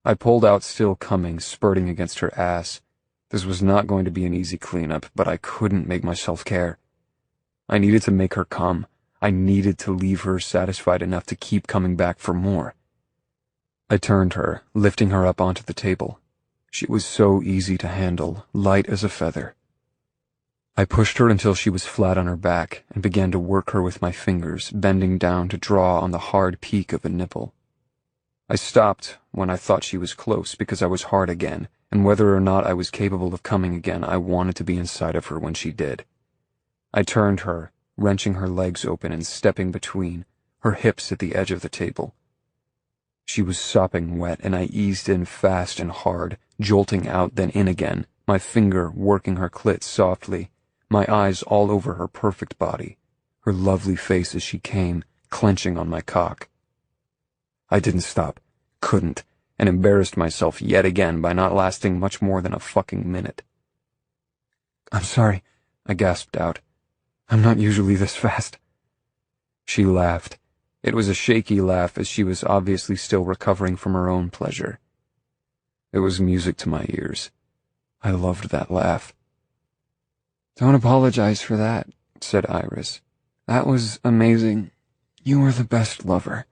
I pulled out, still coming, spurting against her ass. This was not going to be an easy cleanup, but I couldn't make myself care. I needed to make her come. I needed to leave her satisfied enough to keep coming back for more. I turned her, lifting her up onto the table. She was so easy to handle, light as a feather. I pushed her until she was flat on her back and began to work her with my fingers, bending down to draw on the hard peak of a nipple. I stopped when I thought she was close because I was hard again, and whether or not I was capable of coming again, I wanted to be inside of her when she did. I turned her, wrenching her legs open and stepping between, her hips at the edge of the table. She was sopping wet, and I eased in fast and hard, jolting out then in again, my finger working her clit softly, my eyes all over her perfect body, her lovely face as she came, clenching on my cock. I didn't stop, couldn't, and embarrassed myself yet again by not lasting much more than a fucking minute. "I'm sorry," I gasped out. "I'm not usually this fast." She laughed. It was a shaky laugh, as she was obviously still recovering from her own pleasure. It was music to my ears. I loved that laugh. "Don't apologize for that," said Iris. "That was amazing. You were the best lover.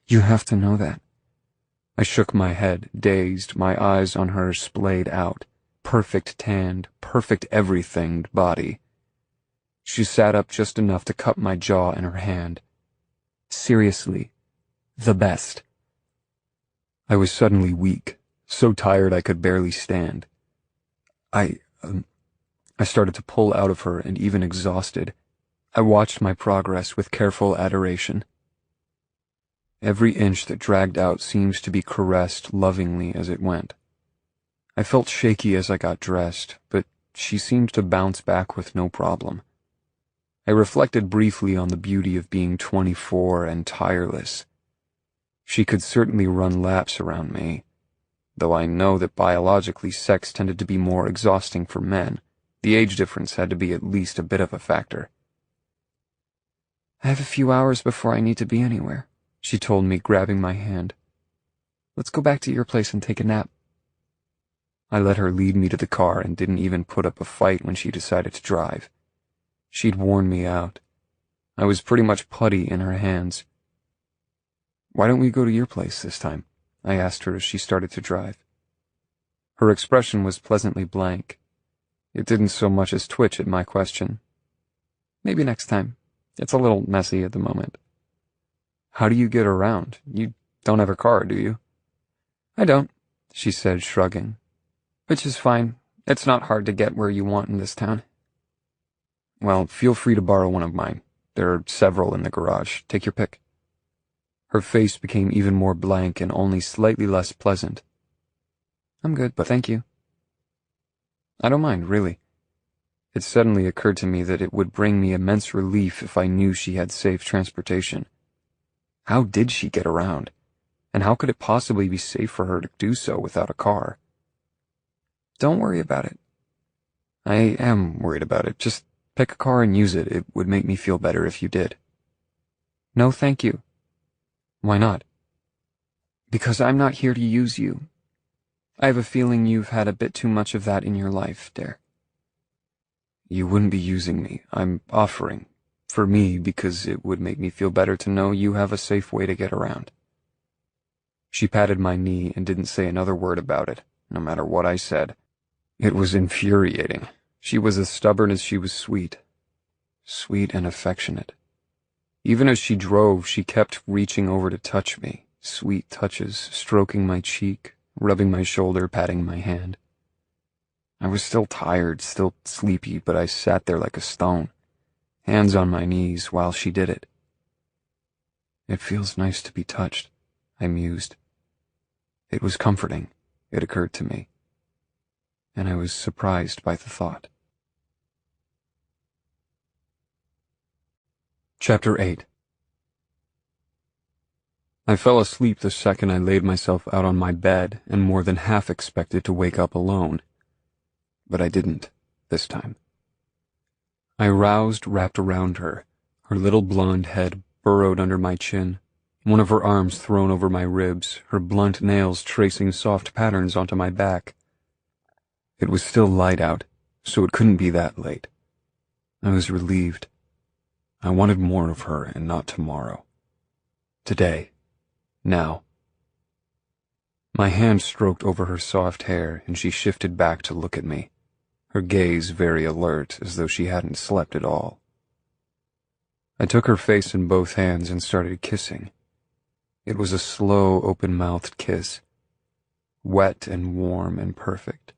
You have to know that." I shook my head, dazed, my eyes on her splayed out, perfect tanned, perfect everythinged body. She sat up just enough to cup my jaw in her hand. "Seriously, the best." I was suddenly weak, so tired I could barely stand. I started to pull out of her, and even exhausted, I watched my progress with careful adoration. Every inch that dragged out seems to be caressed lovingly as it went. I felt shaky as I got dressed, but she seemed to bounce back with no problem. I reflected briefly on the beauty of being 24 and tireless. She could certainly run laps around me. Though I know that biologically sex tended to be more exhausting for men, the age difference had to be at least a bit of a factor. "I have a few hours before I need to be anywhere," she told me, grabbing my hand. "Let's go back to your place and take a nap." I let her lead me to the car and didn't even put up a fight when she decided to drive. She'd worn me out. I was pretty much putty in her hands. "Why don't we go to your place this time?" I asked her as she started to drive. Her expression was pleasantly blank. It didn't so much as twitch at my question. "Maybe next time. It's a little messy at the moment." "How do you get around? You don't have a car, do you?" "I don't," she said, shrugging. "Which is fine. It's not hard to get where you want in this town." "Well, feel free to borrow one of mine. There are several in the garage. Take your pick." Her face became even more blank and only slightly less pleasant. "I'm good, but thank you." "I don't mind, really." It suddenly occurred to me that it would bring me immense relief if I knew she had safe transportation. How did she get around? And how could it possibly be safe for her to do so without a car? "Don't worry about it." "I am worried about it. Just pick a car and use it. It would make me feel better if you did." "No, thank you." "Why not?" "Because I'm not here to use you. I have a feeling you've had a bit too much of that in your life, Dare." "You wouldn't be using me. I'm offering. For me, because it would make me feel better to know you have a safe way to get around." She patted my knee and didn't say another word about it, no matter what I said. It was infuriating. She was as stubborn as she was sweet. Sweet and affectionate. Even as she drove, she kept reaching over to touch me, sweet touches, stroking my cheek, rubbing my shoulder, patting my hand. I was still tired, still sleepy, but I sat there like a stone, hands on my knees while she did it. It feels nice to be touched, I mused. It was comforting, it occurred to me, and I was surprised by the thought. Chapter 8. I fell asleep the second I laid myself out on my bed and more than half expected to wake up alone. But I didn't, this time. I roused wrapped around her, her little blonde head burrowed under my chin, one of her arms thrown over my ribs, her blunt nails tracing soft patterns onto my back. It was still light out, so it couldn't be that late. I was relieved. I wanted more of her and not tomorrow. Today. Now. My hand stroked over her soft hair and she shifted back to look at me, her gaze very alert as though she hadn't slept at all. I took her face in both hands and started kissing. It was a slow, open-mouthed kiss, wet and warm and perfect.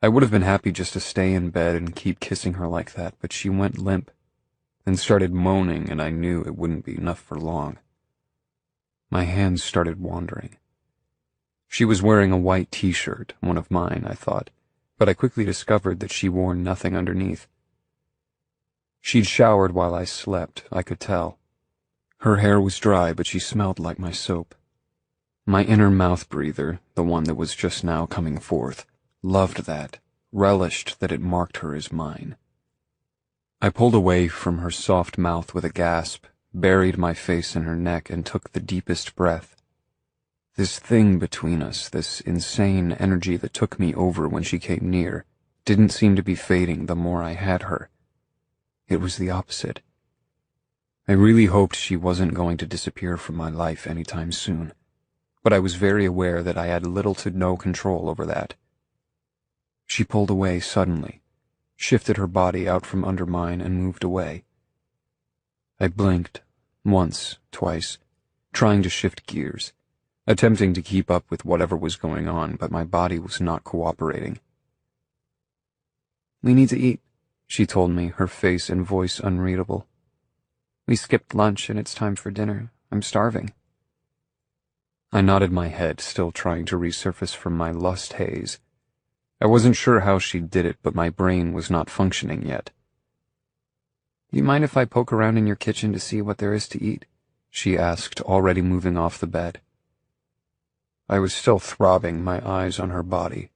I would have been happy just to stay in bed and keep kissing her like that, but she went limp, then started moaning, and I knew it wouldn't be enough for long. My hands started wandering. She was wearing a white t-shirt, one of mine, I thought, but I quickly discovered that she wore nothing underneath. She'd showered while I slept, I could tell. Her hair was dry, but she smelled like my soap. My inner mouth breather, the one that was just now coming forth, loved that, relished that it marked her as mine. I pulled away from her soft mouth with a gasp, buried my face in her neck, and took the deepest breath. This thing between us, this insane energy that took me over when she came near, didn't seem to be fading the more I had her. It was the opposite. I really hoped she wasn't going to disappear from my life anytime soon, but I was very aware that I had little to no control over that. She pulled away suddenly, shifted her body out from under mine and moved away. I blinked, once, twice, trying to shift gears, attempting to keep up with whatever was going on, but my body was not cooperating. "We need to eat," she told me, her face and voice unreadable. "We skipped lunch and it's time for dinner. I'm starving." I nodded my head, still trying to resurface from my lust haze. I wasn't sure how she did it, but my brain was not functioning yet. "Do you mind if I poke around in your kitchen to see what there is to eat?" she asked, already moving off the bed. I was still throbbing, my eyes on her body,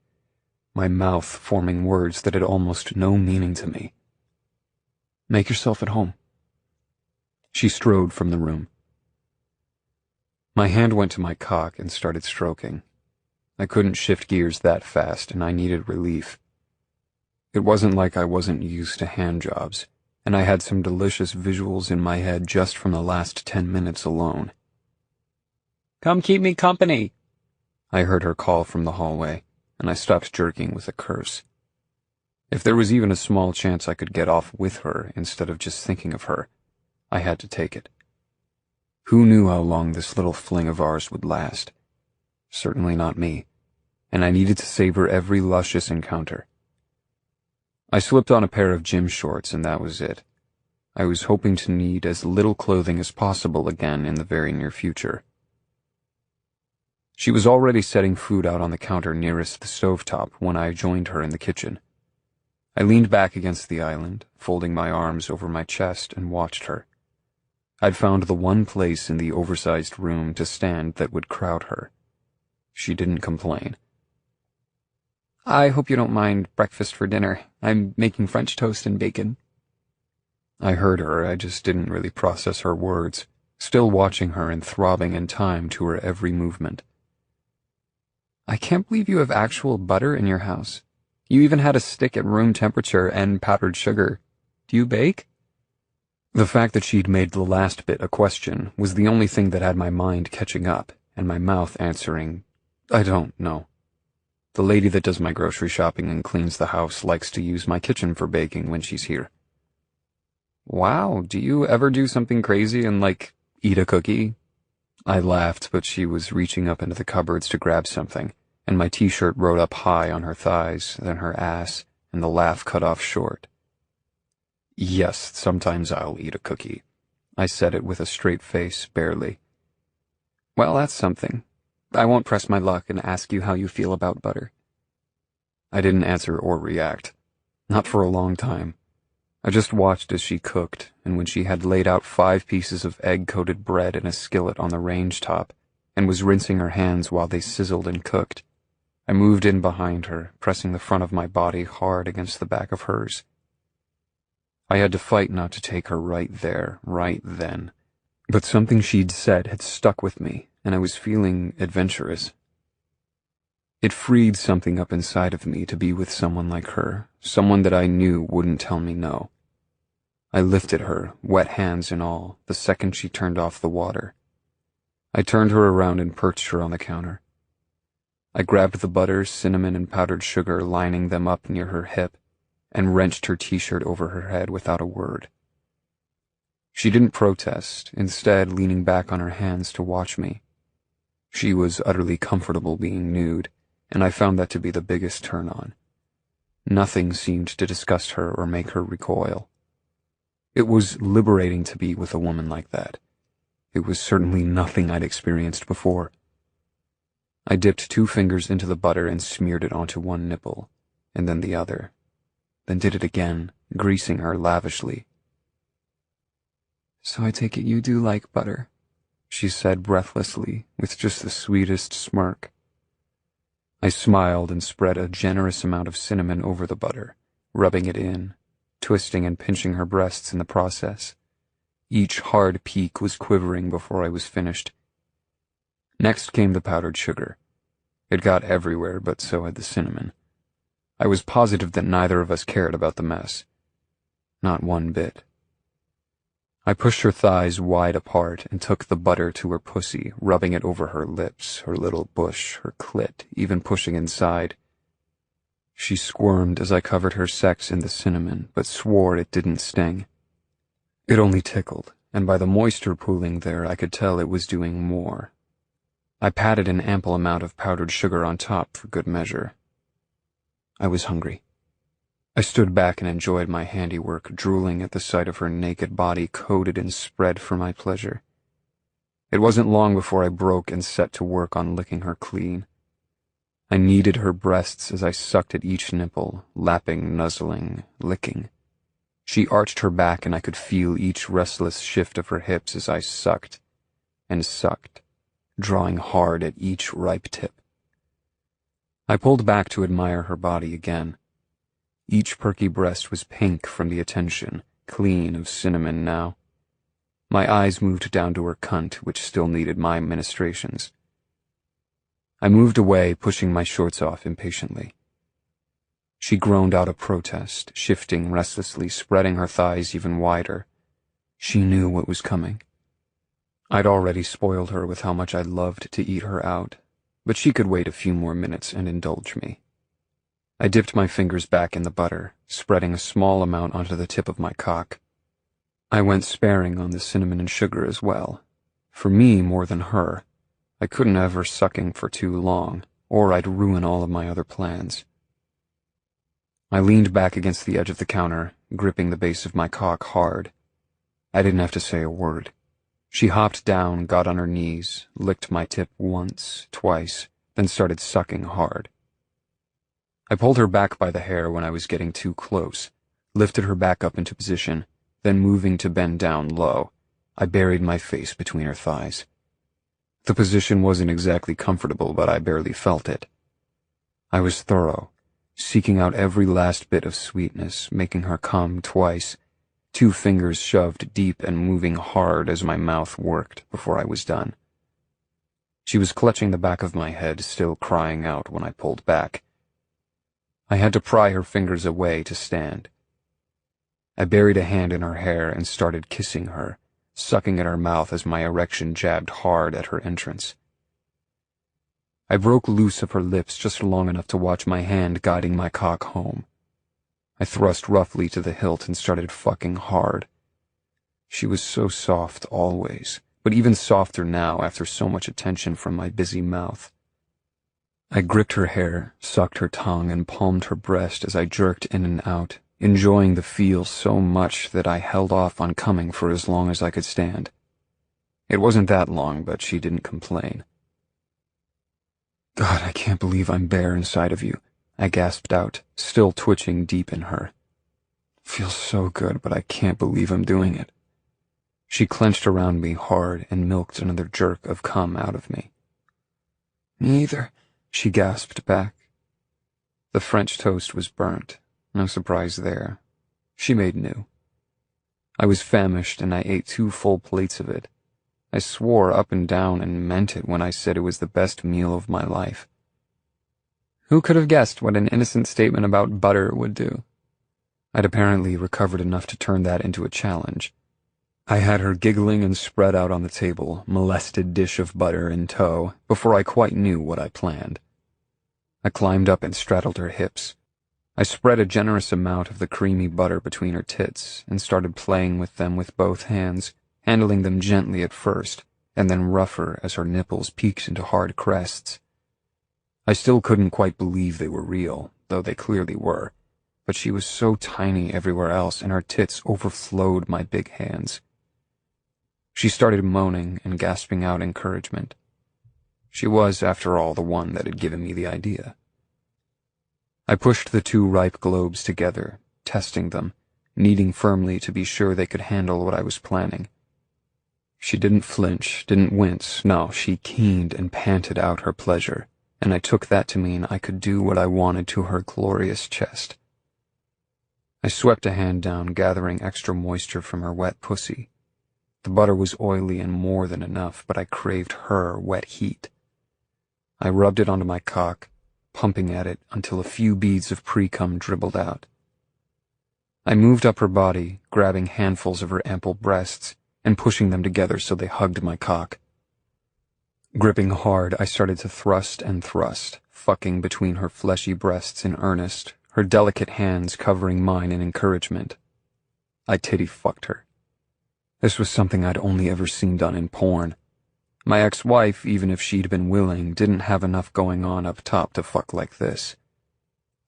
my mouth forming words that had almost no meaning to me. "Make yourself at home." She strode from the room. My hand went to my cock and started stroking. I couldn't shift gears that fast, and I needed relief. It wasn't like I wasn't used to hand jobs, and I had some delicious visuals in my head just from the last 10 minutes alone. "Come keep me company," I heard her call from the hallway, and I stopped jerking with a curse. If there was even a small chance I could get off with her instead of just thinking of her, I had to take it. Who knew how long this little fling of ours would last? Certainly not me, and I needed to savor every luscious encounter. I slipped on a pair of gym shorts, and that was it. I was hoping to need as little clothing as possible again in the very near future. She was already setting food out on the counter nearest the stovetop when I joined her in the kitchen. I leaned back against the island, folding my arms over my chest, and watched her. I'd found the one place in the oversized room to stand that would crowd her. She didn't complain. "I hope you don't mind breakfast for dinner. I'm making French toast and bacon." I heard her, I just didn't really process her words, still watching her and throbbing in time to her every movement. "I can't believe you have actual butter in your house. You even had a stick at room temperature and powdered sugar. Do you bake?" The fact that she'd made the last bit a question was the only thing that had my mind catching up, and my mouth answering, "I don't know. The lady that does my grocery shopping and cleans the house likes to use my kitchen for baking when she's here." "Wow, do you ever do something crazy and, eat a cookie?" I laughed, but she was reaching up into the cupboards to grab something, and my t-shirt rode up high on her thighs, then her ass, and the laugh cut off short. "Yes, sometimes I'll eat a cookie." I said it with a straight face, barely. "Well, that's something. I won't press my luck and ask you how you feel about butter." I didn't answer or react. Not for a long time. I just watched as she cooked, and when she had laid out 5 pieces of egg-coated bread in a skillet on the range top, and was rinsing her hands while they sizzled and cooked, I moved in behind her, pressing the front of my body hard against the back of hers. I had to fight not to take her right there, right then. But something she'd said had stuck with me, and I was feeling adventurous. It freed something up inside of me to be with someone like her, someone that I knew wouldn't tell me no. I lifted her, wet hands and all, the second she turned off the water. I turned her around and perched her on the counter. I grabbed the butter, cinnamon, and powdered sugar, lining them up near her hip, and wrenched her t-shirt over her head without a word. She didn't protest, instead leaning back on her hands to watch me. She was utterly comfortable being nude, and I found that to be the biggest turn-on. Nothing seemed to disgust her or make her recoil. It was liberating to be with a woman like that. It was certainly nothing I'd experienced before. I dipped 2 fingers into the butter and smeared it onto one nipple, and then the other, then did it again, greasing her lavishly. "So I take it you do like butter," she said breathlessly, with just the sweetest smirk. I smiled and spread a generous amount of cinnamon over the butter, rubbing it in, twisting and pinching her breasts in the process. Each hard peak was quivering before I was finished. Next came the powdered sugar. It got everywhere, but so had the cinnamon. I was positive that neither of us cared about the mess. Not one bit. I pushed her thighs wide apart and took the butter to her pussy, rubbing it over her lips, her little bush, her clit, even pushing inside. She squirmed as I covered her sex in the cinnamon, but swore it didn't sting. It only tickled, and by the moisture pooling there I could tell it was doing more. I patted an ample amount of powdered sugar on top for good measure. I was hungry. I stood back and enjoyed my handiwork, drooling at the sight of her naked body coated and spread for my pleasure. It wasn't long before I broke and set to work on licking her clean. I kneaded her breasts as I sucked at each nipple, lapping, nuzzling, licking. She arched her back and I could feel each restless shift of her hips as I sucked and sucked, drawing hard at each ripe tip. I pulled back to admire her body again. Each perky breast was pink from the attention, clean of cinnamon now. My eyes moved down to her cunt, which still needed my ministrations. I moved away, pushing my shorts off impatiently. She groaned out a protest, shifting restlessly, spreading her thighs even wider. She knew what was coming. I'd already spoiled her with how much I loved to eat her out, but she could wait a few more minutes and indulge me. I dipped my fingers back in the butter, spreading a small amount onto the tip of my cock. I went sparing on the cinnamon and sugar as well. For me more than her. I couldn't have her sucking for too long, or I'd ruin all of my other plans. I leaned back against the edge of the counter, gripping the base of my cock hard. I didn't have to say a word. She hopped down, got on her knees, licked my tip once, twice, then started sucking hard. I pulled her back by the hair when I was getting too close, lifted her back up into position, then moving to bend down low, I buried my face between her thighs. The position wasn't exactly comfortable, but I barely felt it. I was thorough, seeking out every last bit of sweetness, making her come twice, 2 fingers shoved deep and moving hard as my mouth worked before I was done. She was clutching the back of my head, still crying out when I pulled back. I had to pry her fingers away to stand. I buried a hand in her hair and started kissing her, sucking at her mouth as my erection jabbed hard at her entrance. I broke loose of her lips just long enough to watch my hand guiding my cock home. I thrust roughly to the hilt and started fucking hard. She was so soft always, but even softer now after so much attention from my busy mouth. I gripped her hair, sucked her tongue, and palmed her breast as I jerked in and out, enjoying the feel so much that I held off on coming for as long as I could stand. It wasn't that long, but she didn't complain. God, I can't believe I'm bare inside of you, I gasped out, still twitching deep in her. Feels so good, but I can't believe I'm doing it. She clenched around me hard and milked another jerk of cum out of me. Me either, she gasped back. The French toast was burnt. No surprise there. She made new. I was famished and I ate 2 full plates of it. I swore up and down and meant it when I said it was the best meal of my life. Who could have guessed what an innocent statement about butter would do? I'd apparently recovered enough to turn that into a challenge. I had her giggling and spread out on the table, molested dish of butter in tow, before I quite knew what I planned. I climbed up and straddled her hips. I spread a generous amount of the creamy butter between her tits and started playing with them with both hands, handling them gently at first, and then rougher as her nipples peeked into hard crests. I still couldn't quite believe they were real, though they clearly were, but she was so tiny everywhere else and her tits overflowed my big hands. She started moaning and gasping out encouragement. She was, after all, the one that had given me the idea. I pushed the 2 ripe globes together, testing them, kneading firmly to be sure they could handle what I was planning. She didn't flinch, didn't wince, no, she keened and panted out her pleasure, and I took that to mean I could do what I wanted to her glorious chest. I swept a hand down, gathering extra moisture from her wet pussy. The butter was oily and more than enough, but I craved her wet heat. I rubbed it onto my cock, pumping at it until a few beads of pre-cum dribbled out. I moved up her body, grabbing handfuls of her ample breasts and pushing them together so they hugged my cock. Gripping hard, I started to thrust and thrust, fucking between her fleshy breasts in earnest, her delicate hands covering mine in encouragement. I titty-fucked her. This was something I'd only ever seen done in porn. My ex-wife, even if she'd been willing, didn't have enough going on up top to fuck like this.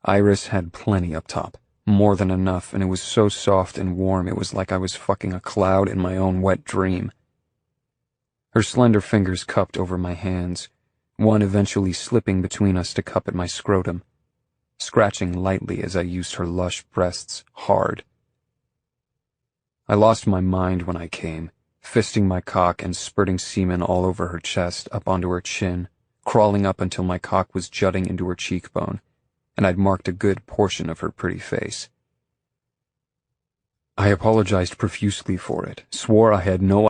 Iris had plenty up top, more than enough, and it was so soft and warm it was like I was fucking a cloud in my own wet dream. Her slender fingers cupped over my hands, one eventually slipping between us to cup at my scrotum, scratching lightly as I used her lush breasts hard. I lost my mind when I came, fisting my cock and spurting semen all over her chest up onto her chin, crawling up until my cock was jutting into her cheekbone, and I'd marked a good portion of her pretty face. I apologized profusely for it, swore I had no